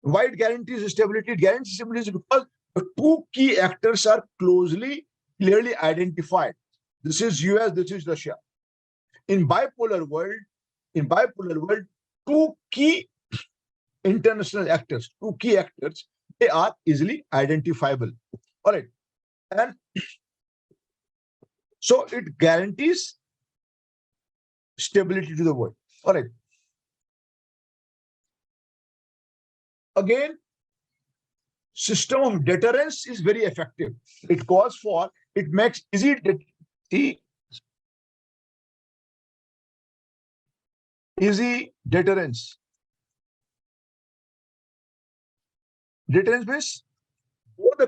A: Why it guarantees stability? It guarantees stability because the two key actors are clearly identified. This is US, this is Russia. In bipolar world, two key international actors, they are easily identifiable. All right. And so it guarantees stability to the world. All right. Again, system of deterrence is very effective. It makes easy deterrence. Deterrence means both the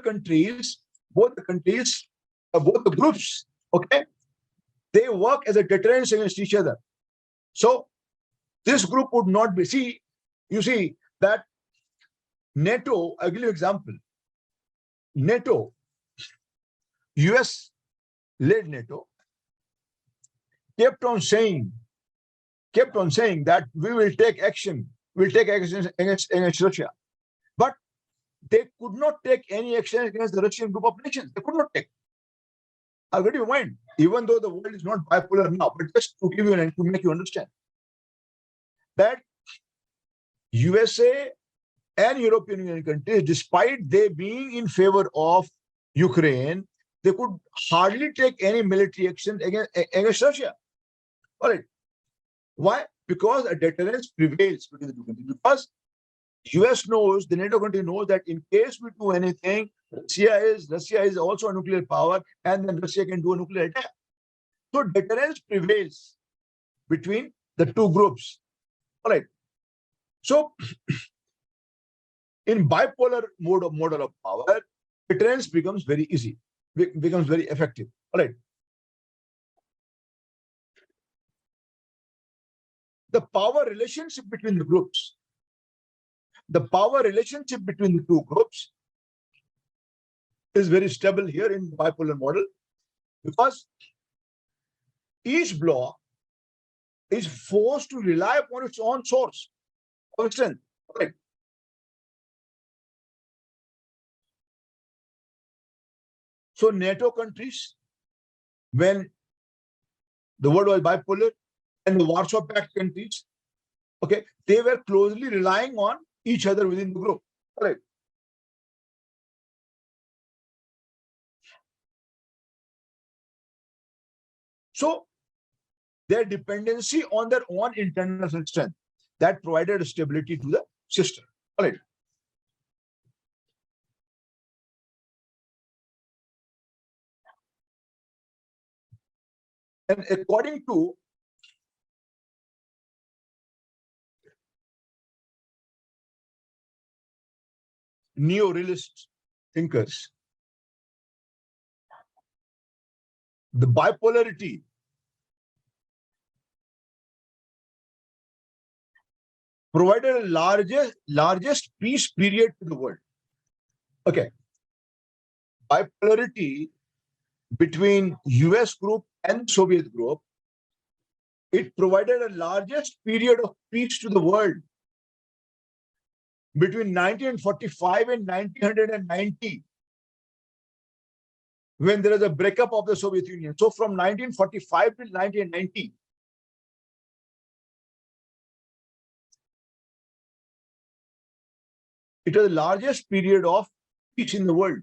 A: groups, okay, they work as a deterrence against each other. So this group would not be, you see that NATO, I'll give you an example. NATO, US led NATO, kept on saying that we will take action against Russia. But they could not take any action against the Russian group of nations. They could not take. I'll get you in mind, even though the world is not bipolar now, but just to give you to make you understand that USA and European Union countries, despite they being in favor of Ukraine, they could hardly take any military action against Russia. All right. Why? Because a deterrence prevails between the two countries. Because US knows, the NATO country knows that in case we do anything, Russia is also a nuclear power, and then Russia can do a nuclear attack. So deterrence prevails between the two groups. All right. So in bipolar model of power, deterrence becomes very easy, becomes very effective. All right. The power relationship between the groups. The power relationship between the two groups is very stable here in the bipolar model, because each block is forced to rely upon its own source of strength. Right. So NATO countries, when the world was bipolar, and the Warsaw Pact countries, okay, they were closely relying on each other within the group. Right. So their dependency on their own internal strength, that provided stability to the system. All right. And according to neo-realist thinkers, the bipolarity provided a largest peace period to the world. Okay. Bipolarity between US group and Soviet group, it provided a largest period of peace to the world between 1945 and 1990, when there is a breakup of the Soviet Union. So from 1945 to 1990, it was the largest period of peace in the world.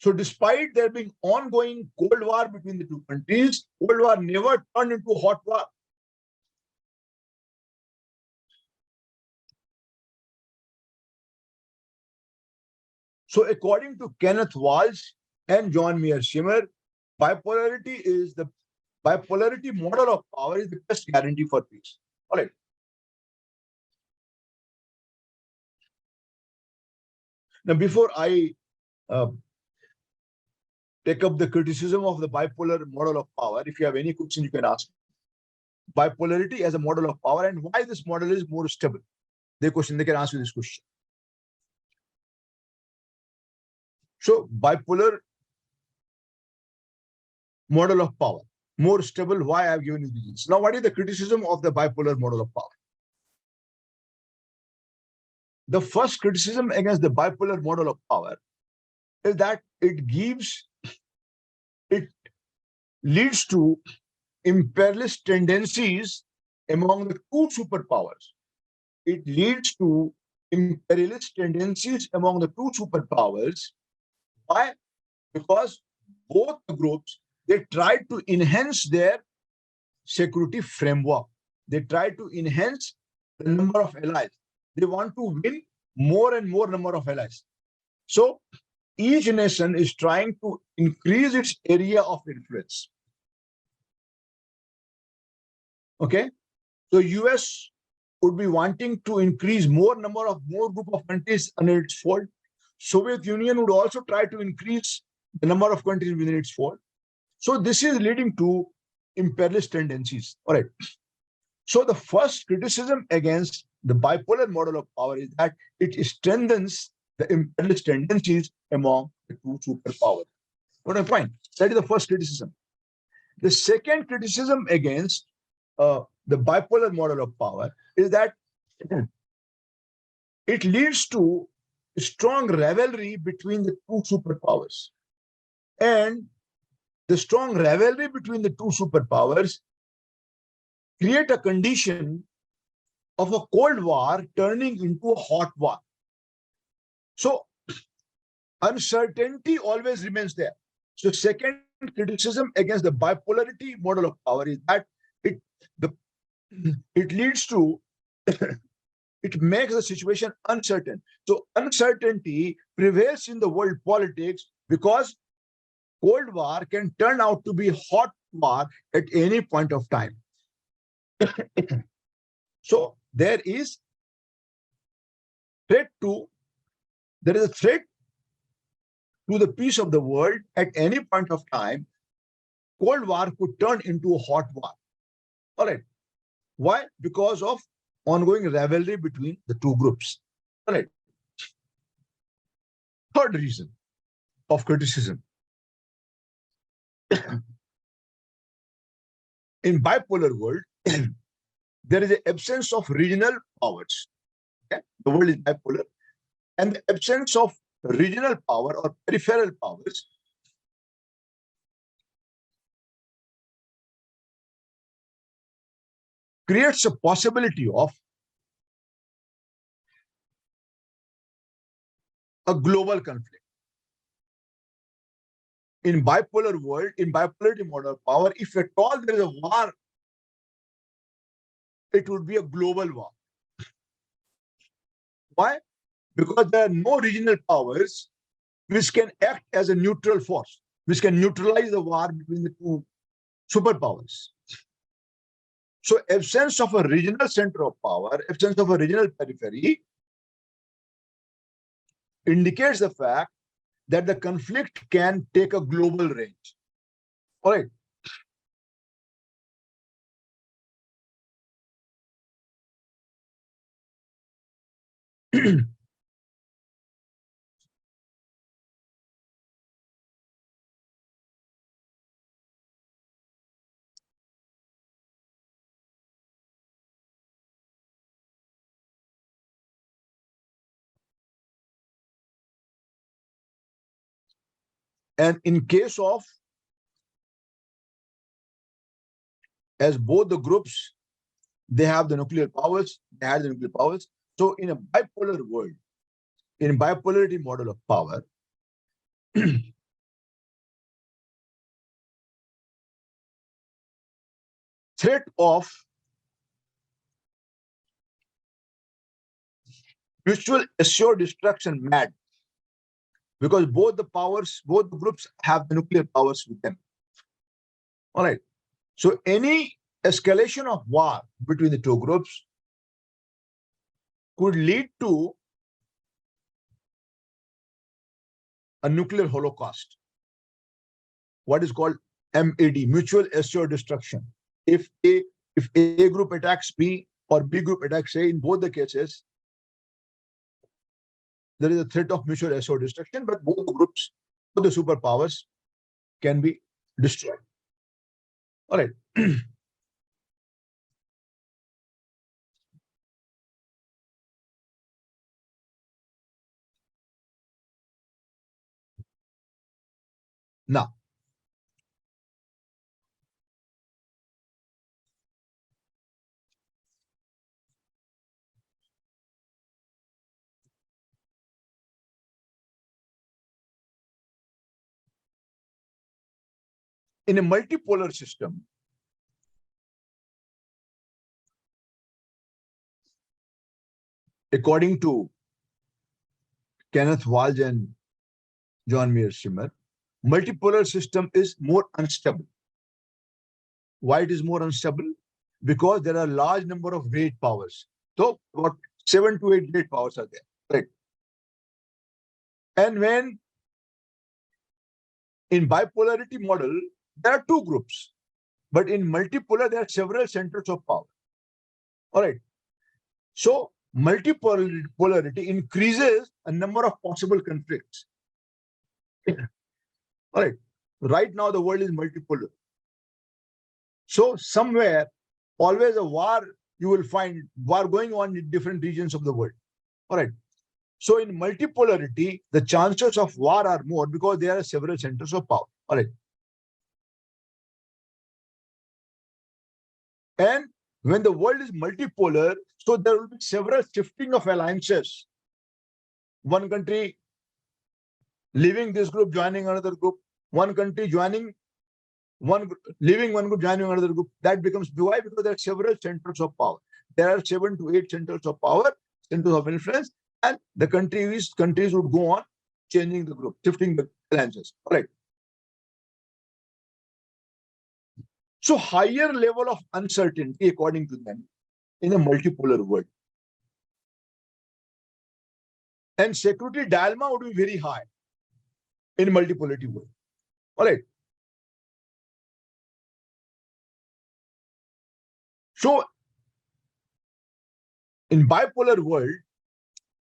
A: So despite there being ongoing Cold War between the two countries, Cold War never turned into a hot war. So according to Kenneth Walsh and John Meyer Schimmer, bipolarity model of power is the best guarantee for peace. All right. Now, before I take up the criticism of the bipolar model of power, if you have any question, you can ask. Bipolarity as a model of power and why this model is more stable. They can answer this question. So, bipolar model of power, more stable. Why I have given you these. Now, what is the criticism of the bipolar model of power? The first criticism against the bipolar model of power is that it leads to imperialist tendencies among the two superpowers. It leads to imperialist tendencies among the two superpowers. Why? Because both the groups, they tried to enhance their security framework. They try to enhance the number of allies. They want to win more and more number of allies. So each nation is trying to increase its area of influence. Okay. So US would be wanting to increase more group of countries under its fold. Soviet Union would also try to increase the number of countries within its fold. So this is leading to imperialist tendencies. All right. So the first criticism against the bipolar model of power is that it strengthens the imperialist tendencies among the two superpowers. What a point. That is the first criticism. The second criticism against the bipolar model of power is that it leads to strong rivalry between the two superpowers. And the strong rivalry between the two superpowers create a condition of a Cold War turning into a hot war. So uncertainty always remains there. So second criticism against the bipolarity model of power is that it leads to it makes the situation uncertain. So uncertainty prevails in the world politics because Cold War can turn out to be hot war at any point of time. So there is Threat to, there is a threat to the peace of the world at any point of time. Cold War could turn into a hot war. All right. Why? Because of ongoing rivalry between the two groups. All right. Third reason of criticism. In bipolar world, there is an absence of regional powers. Okay? The world is bipolar, and the absence of regional power or peripheral powers creates a possibility of a global conflict. In bipolar world, in bipolarity model of power, if at all there is a war, it would be a global war. Why? Because there are no regional powers which can act as a neutral force, which can neutralize the war between the two superpowers. So absence of a regional center of power, absence of a regional periphery indicates the fact that the conflict can take a global range. All right. And in case of, as both the groups, they have the nuclear powers, they had the nuclear powers. So in a bipolar world, in bipolarity model of power, threat of mutual assured destruction mad, because both the powers, both the groups have the nuclear powers with them. All right. So any escalation of war between the two groups could lead to a nuclear holocaust, what is called MAD, mutual assured destruction. If A group attacks B or B group attacks A, in both the cases, there is a threat of mutual assured destruction, but both the groups, both the superpowers can be destroyed. All right. Now, in a multipolar system, according to Kenneth Walsh and John Mearsheimer, multipolar system is more unstable. Why it is more unstable? Because there are a large number of great powers. So about 7 to 8 great powers are there, right? And when in bipolarity model, there are two groups, but in multipolar, there are several centers of power. All right. So multipolarity increases a number of possible conflicts. All right. Right now, the world is multipolar. So somewhere, always a war, you will find war going on in different regions of the world. All right. So in multipolarity, the chances of war are more because there are several centers of power. All right. And when the world is multipolar, so there will be several shifting of alliances. One country leaving this group, joining another group, one country joining leaving one group, joining another group. That becomes why? Because there are several centers of power. There are 7 to 8 centers of power, centers of influence, and the countries would go on changing the group, shifting the alliances. All right. So higher level of uncertainty, according to them, in a multipolar world. And security dilemma would be very high in multipolarity world. All right. So in bipolar world,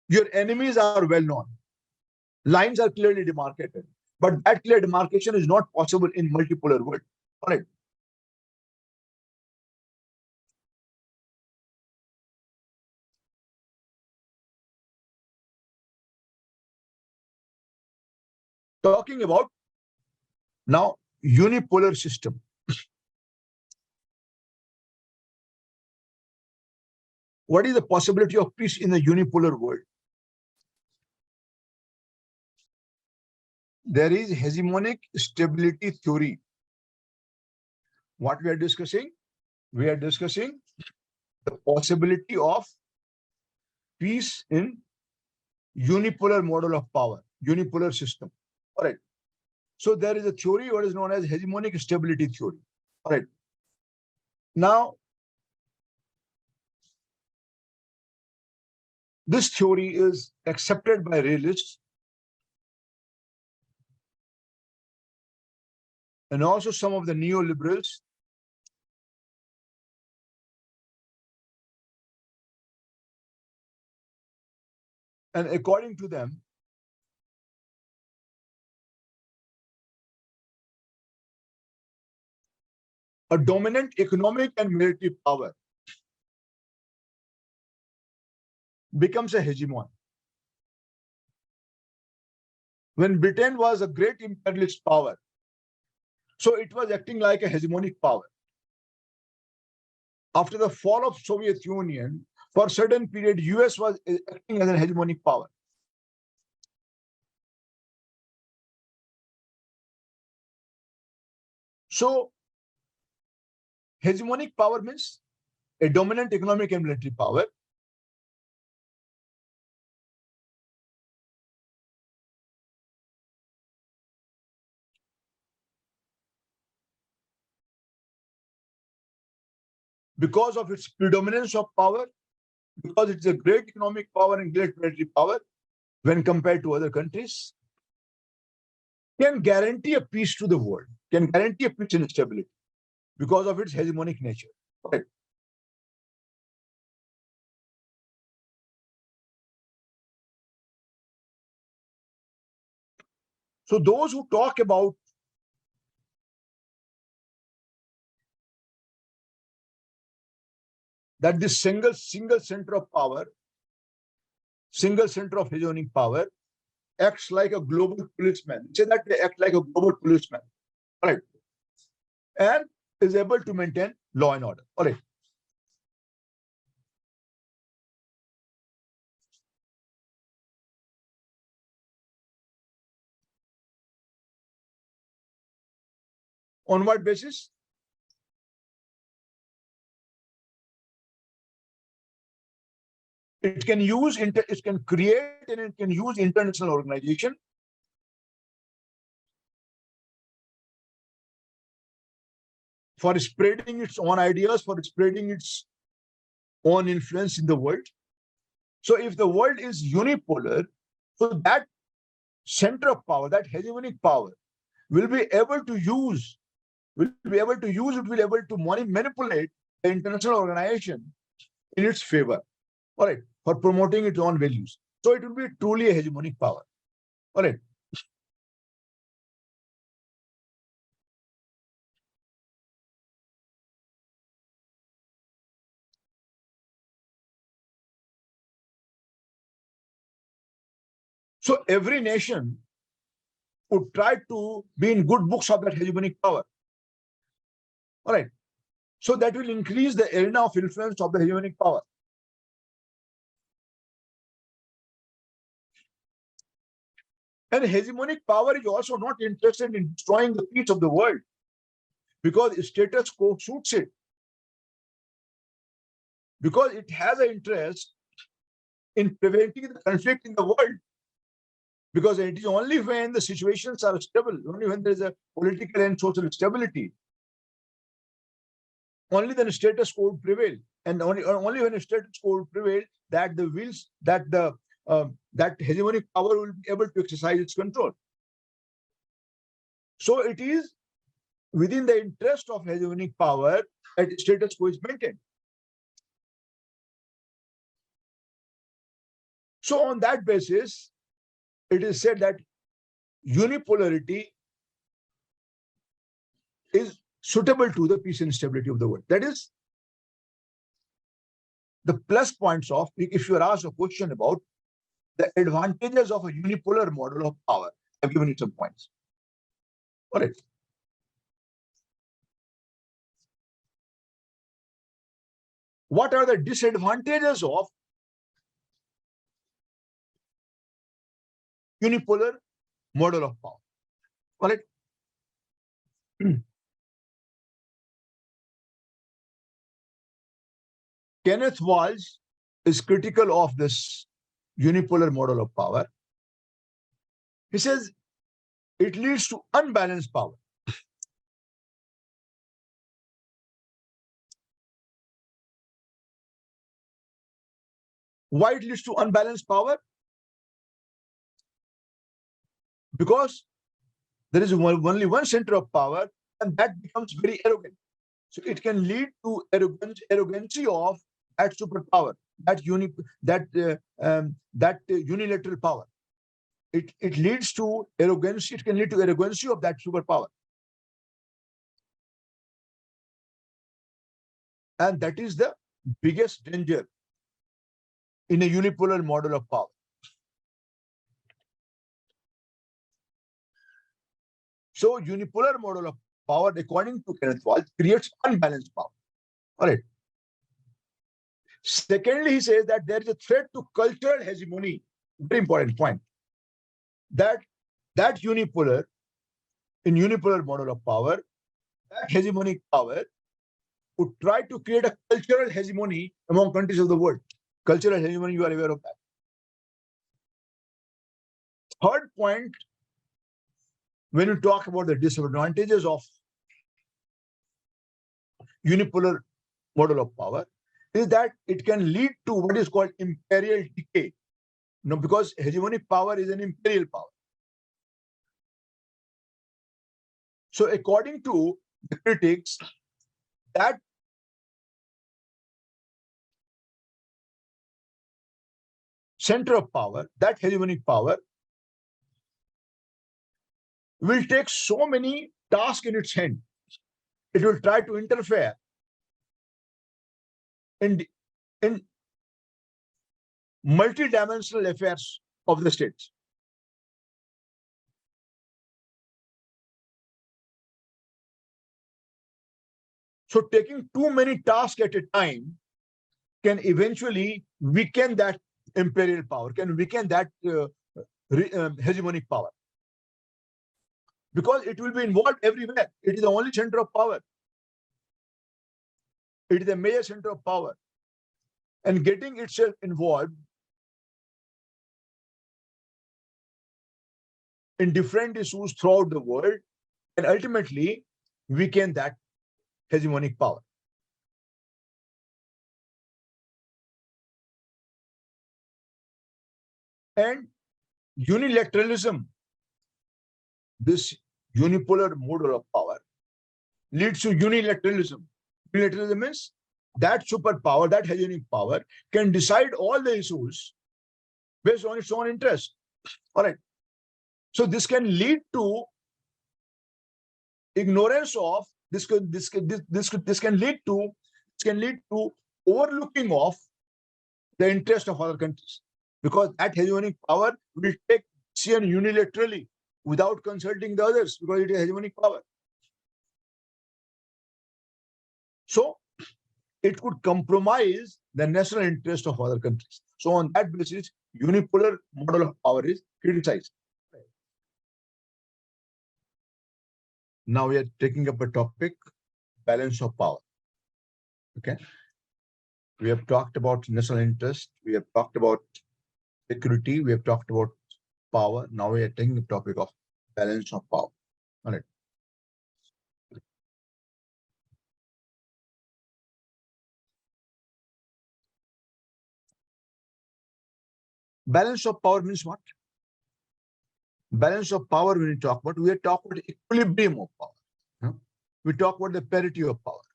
A: your enemies are well known. Lines are clearly demarcated. But that clear demarcation is not possible in multipolar world. All right. Talking about now unipolar system. What is the possibility of peace in the unipolar world? There is hegemonic stability theory. What we are discussing? We are discussing the possibility of peace in unipolar model of power, unipolar system. All right. So there is a theory what is known as hegemonic stability theory. All right. Now, this theory is accepted by realists and also some of the neoliberals. And according to them, a dominant economic and military power becomes a hegemon. When Britain was a great imperialist power, so it was acting like a hegemonic power. After the fall of Soviet Union, for a certain period, US was acting as a hegemonic power. So hegemonic power means a dominant economic and military power. Because of its predominance of power, because it's a great economic power and great military power when compared to other countries, can guarantee a peace to the world, can guarantee a peace and stability because of its hegemonic nature. Right. So those who talk about that this single center of power, single center of hegemonic power, acts like a global policeman. Say that they act like a global policeman, right? And is able to maintain law and order. All right. On what basis? It can use it can create and it can use international organization for spreading its own ideas, for spreading its own influence in the world. So if the world is unipolar, so that center of power, that hegemonic power, will be able to use, it will be able to manipulate the international organization in its favor, all right, for promoting its own values. So it will be truly a hegemonic power. All right. So every nation would try to be in good books of that hegemonic power. All right. So that will increase the arena of influence of the hegemonic power. And hegemonic power is also not interested in destroying the peace of the world because status quo suits it. Because it has an interest in preventing the conflict in the world. Because it is only when the situations are stable, only when there is a political and social stability, only then status quo would prevail. And only when a status quo would prevail, that the that hegemonic power will be able to exercise its control. So it is within the interest of hegemonic power that status quo is maintained. So on that basis, it is said that unipolarity is suitable to the peace and stability of the world. That is the plus points of, if you are asked a question about the advantages of a unipolar model of power, I've given you some points. All right. What are the disadvantages of unipolar model of power? All right. Kenneth Walsh is critical of this unipolar model of power. He says it leads to unbalanced power. Why it leads to unbalanced power? Because there is only one center of power, and that becomes very arrogant. So it can lead to arrogancy of that superpower, that unilateral power. It leads to arrogancy. It can lead to arrogancy of that superpower, and that is the biggest danger in a unipolar model of power. So unipolar model of power, according to Kenneth Walsh, creates unbalanced power. All right. Secondly, he says that there is a threat to cultural hegemony. Very important point. That unipolar model of power, that hegemonic power would try to create a cultural hegemony among countries of the world. Cultural hegemony, you are aware of that. Third point, when you talk about the disadvantages of unipolar model of power, is that it can lead to what is called imperial decay. No, because hegemonic power is an imperial power. So according to the critics, that center of power, that hegemonic power, will take so many tasks in its hand. It will try to interfere in multidimensional affairs of the states. So taking too many tasks at a time can eventually weaken that imperial power, can weaken that hegemonic power. Because it will be involved everywhere. It is the only center of power. It is a major center of power. And getting itself involved in different issues throughout the world and ultimately weaken that hegemonic power. And unilateralism, this unipolar model of power, leads to unilateralism. Unilateralism means that superpower, that hegemonic power, can decide all the issues based on its own interest. All right. So this can lead to ignorance of this can lead to overlooking of the interest of other countries, because that hegemonic power will take decision unilaterally without consulting the others, because it is hegemonic power. So it could compromise the national interest of other countries. So on that basis, unipolar model of power is criticized. Now we are taking up a topic, balance of power. Okay. We have talked about national interest. We have talked about security. We have talked about power. Now we are taking the topic of balance of power. All right. Balance of power means what? Balance of power, when we talk about, we are talking about equilibrium of power. Huh? We talk about the parity of power.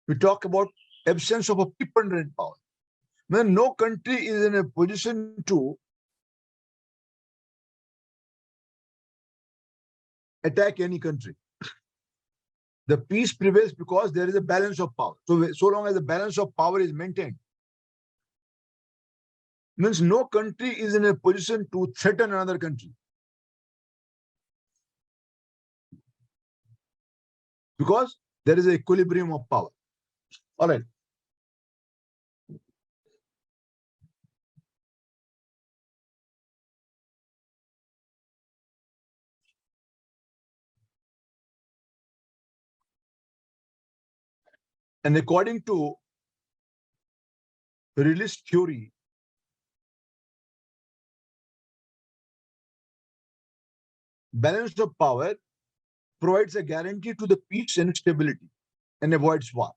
A: We talk about absence of a preponderant power. When no country is in a position to attack any country, the peace prevails because there is a balance of power. So long as the balance of power is maintained, means no country is in a position to threaten another country, because there is an equilibrium of power. All right. And according to realist theory, balance of power provides a guarantee to the peace and stability and avoids war.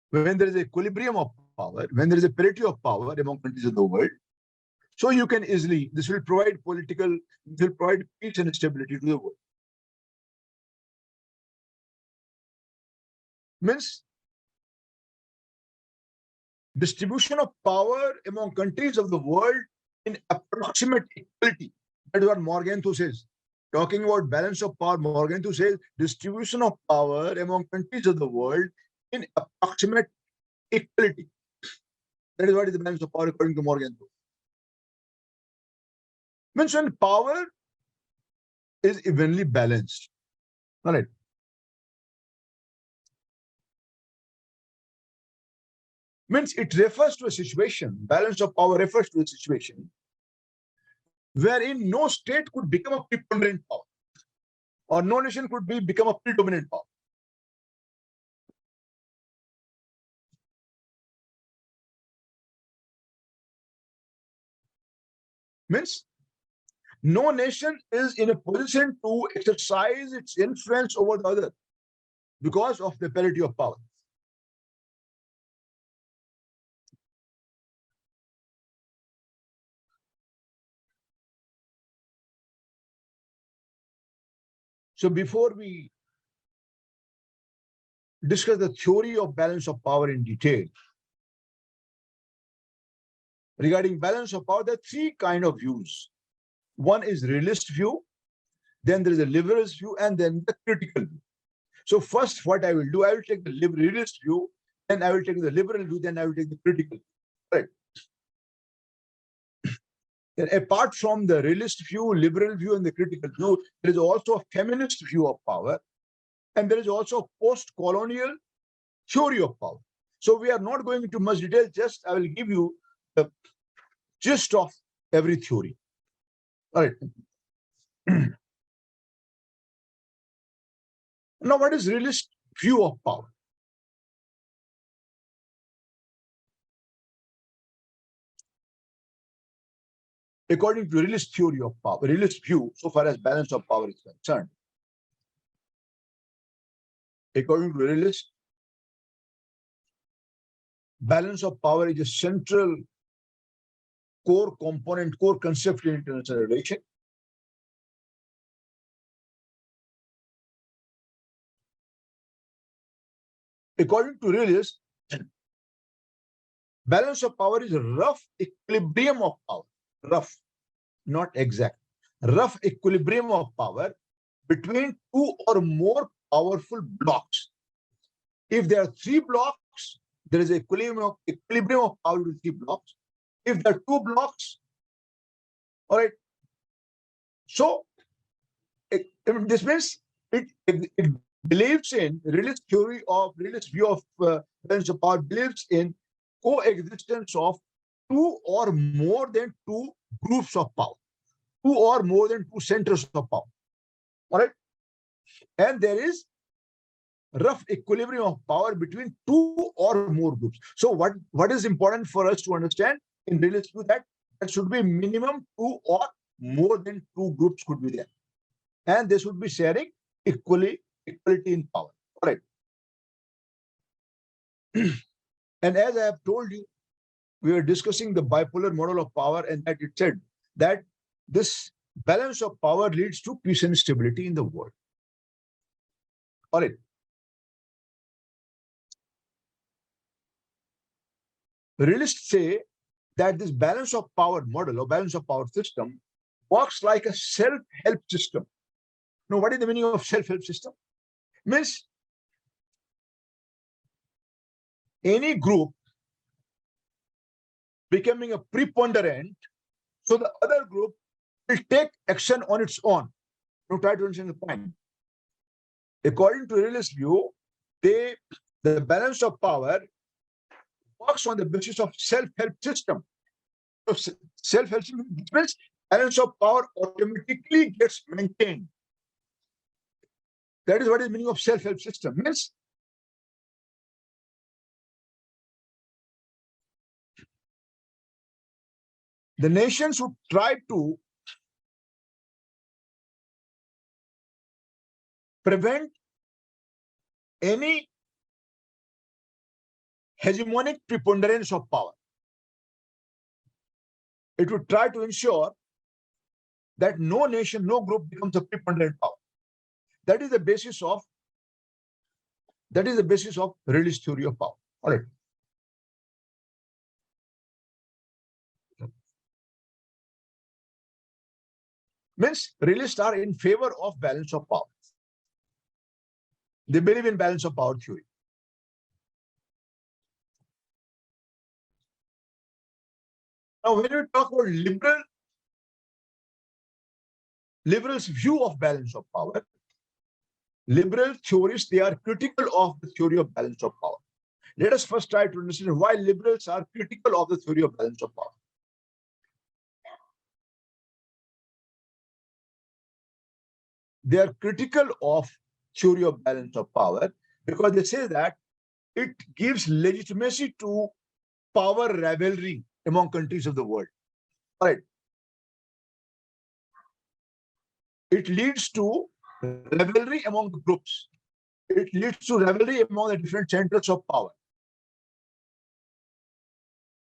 A: When there is equilibrium of power, when there is a parity of power among countries of the world, so you can easily, this will provide peace and stability to the world. Means distribution of power among countries of the world in approximate equality. That is what Morgenthau says. Talking about balance of power, Morgenthau says distribution of power among countries of the world in approximate equality. That is what is the balance of power according to Morgenthau. Means when power is evenly balanced. All right. Means it refers to a situation, balance of power refers to a situation wherein no state could become a preponderant power, or no nation could become a predominant power. Means no nation is in a position to exercise its influence over the other because of the parity of power. So before we discuss the theory of balance of power in detail, regarding balance of power, there are three kinds of views. One is realist view, then there is a liberalist view, and then the critical view. So first, what I will do, I will take the realist view, then I will take the liberal view, then I will take the critical view. Right. And apart from the realist view, liberal view, and the critical view, there is also a feminist view of power, and there is also a post-colonial theory of power. So we are not going into much detail, just I will give you the gist of every theory. All right. Now, what is realist view of power? According to realist theory of power, realist view, so far as balance of power is concerned, according to realist, balance of power is a central core component, core concept in international relation. According to realists, balance of power is a rough equilibrium of power. Rough, not exact. Rough equilibrium of power between two or more powerful blocks. If there are three blocks, there is equilibrium of power between three blocks. If there are two blocks, all right. So this means it believes in realist theory of realist view of balance of power, believes in coexistence of two or more than two groups of power, two or more than two centers of power. All right. And there is rough equilibrium of power between two or more groups. So what is important for us to understand in realist view, that there should be minimum two or more than two groups could be there. And they should be sharing equality in power. All right. And as I have told you, we were discussing the bipolar model of power, and that it said that this balance of power leads to peace and stability in the world. All right. Realists say that this balance of power model or balance of power system works like a self-help system. Now, what is the meaning of self-help system? Means any group becoming a preponderant, so the other group will take action on its own. Now, try to understand the point. According to realist view, the balance of power works on the basis of self-help system. So self-help system means balance of power automatically gets maintained. That is what is the meaning of self-help system. Means the nations would try to prevent any hegemonic preponderance of power. It would try to ensure that no nation, no group becomes a preponderant power. That is the basis of realist theory of power. All right. Means realists are in favor of balance of power. They believe in balance of power theory. Now, when we talk about liberals' view of balance of power, liberal theorists, they are critical of the theory of balance of power. Let us first try to understand why liberals are critical of the theory of balance of power. They are critical of theory of balance of power because they say that it gives legitimacy to power rivalry among countries of the world. All right. It leads to rivalry among the groups. It leads to rivalry among the different centers of power.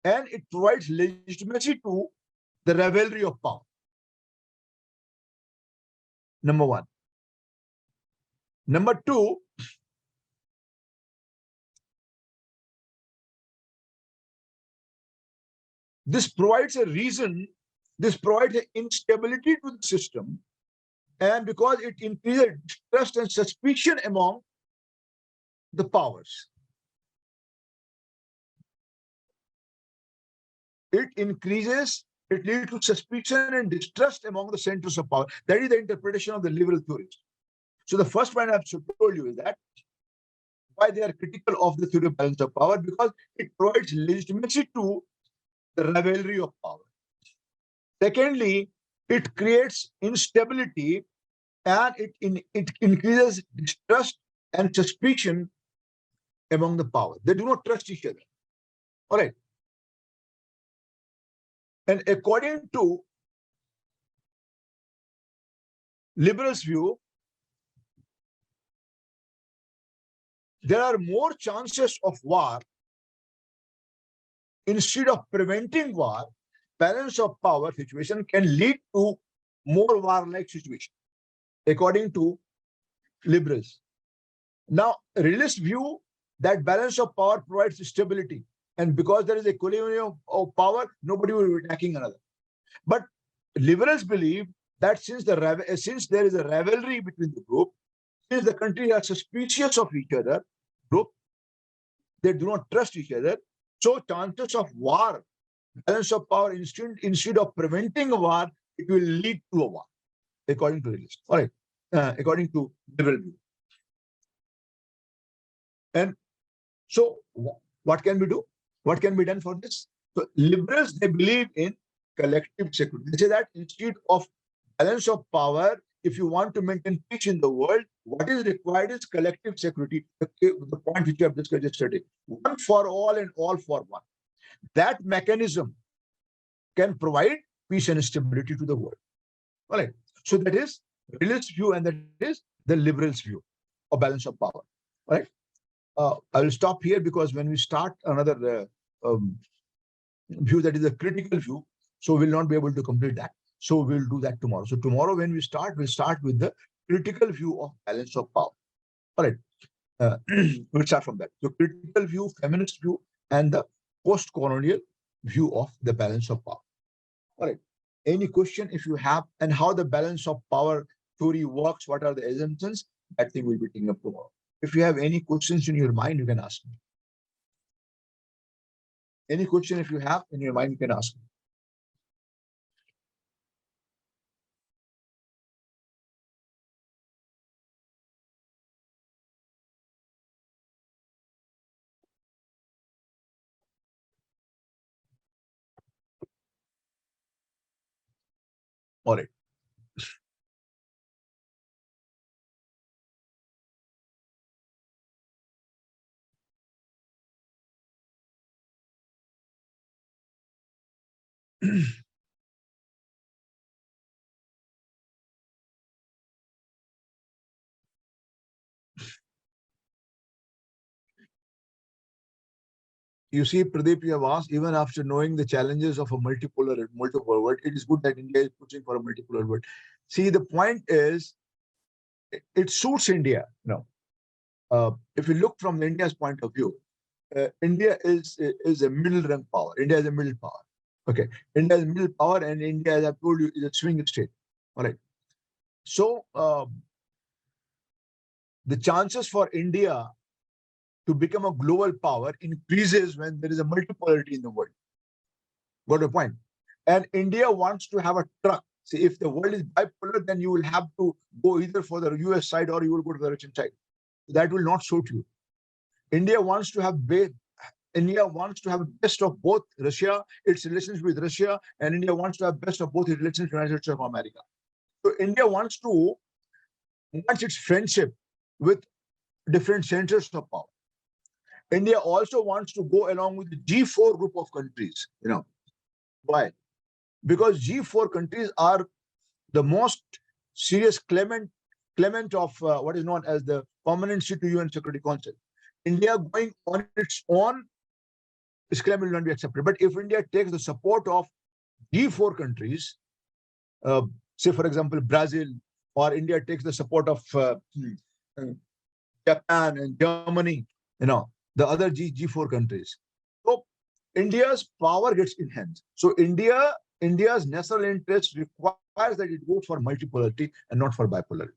A: And it provides legitimacy to the rivalry of power. Number one. Number two, this provides an instability to the system, and because it increases distrust and suspicion among the powers. It leads to suspicion and distrust among the centers of power. That is the interpretation of the liberal theories. So the first point I've told you is that why they are critical of the theory of balance of power, because it provides legitimacy to the rivalry of power. Secondly, it creates instability and it increases distrust and suspicion among the power. They do not trust each other. All right. And according to liberals' view, there are more chances of war. Instead of preventing war, balance of power situation can lead to more war-like situation, according to liberals. Now, realists view that balance of power provides stability, and because there is equilibrium of power, nobody will be attacking another. But liberals believe that since there is a rivalry between the group, since the countries are suspicious of each other, group, they do not trust each other, so chances of war, balance of power, instead of preventing a war, it will lead to a war, according to realists. All right, according to liberal view. And so what can we do? What can be done for this? So liberals, they believe in collective security. They say that instead of balance of power, if you want to maintain peace in the world, what is required is collective security. The point which you have discussed yesterday, one for all and all for one. That mechanism can provide peace and stability to the world. All right. So that is realist view, and that is the liberals' view of balance of power. All right. I will stop here because when we start another view that is a critical view, so we'll not be able to complete that. So we'll do that tomorrow. So tomorrow when we start, we'll start with the critical view of balance of power. All right. We'll start from that. So critical view, feminist view, and the post-colonial view of the balance of power. All right. Any question if you have, and how the balance of power theory works, what are the assumptions, that thing will be taken up tomorrow. If you have any questions in your mind, you can ask me. Any question if you have in your mind, you can ask me. All right. You see, Pradeep, you have asked, even after knowing the challenges of a multipolar world, it is good that India is pushing for a multipolar world. See, the point is, it suits India. If you look from India's point of view, India is a middle rank power. India is a middle power. Okay, India is middle power, and India, as I told you, is a swing state. All right. So the chances for India to become a global power increases when there is a multipolarity in the world. Got a point? And India wants to have a truck. See, if the world is bipolar, then you will have to go either for the US side or you will go to the Russian side. That will not suit you. India wants to have best of both Russia, its relationship with Russia, and India wants to have best of both its relations with the United States of America. So India wants its friendship with different centers of power. India also wants to go along with the G4 group of countries. Why? Because G4 countries are the most serious claimant of what is known as the permanency to UN Security Council. India going on its own, this claim will not be accepted. But if India takes the support of G4 countries, say for example Brazil, or India takes the support of Japan and Germany, the other G4 countries, so India's power gets enhanced. So India's national interest requires that it goes for multipolarity and not for bipolarity.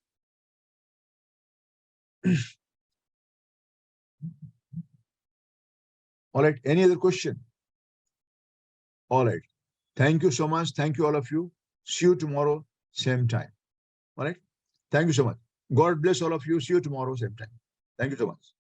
A: All right. Any other question? All right. Thank you so much. Thank you, all of you. See you tomorrow, same time. All right. Thank you so much. God bless all of you. See you tomorrow, same time. Thank you so much.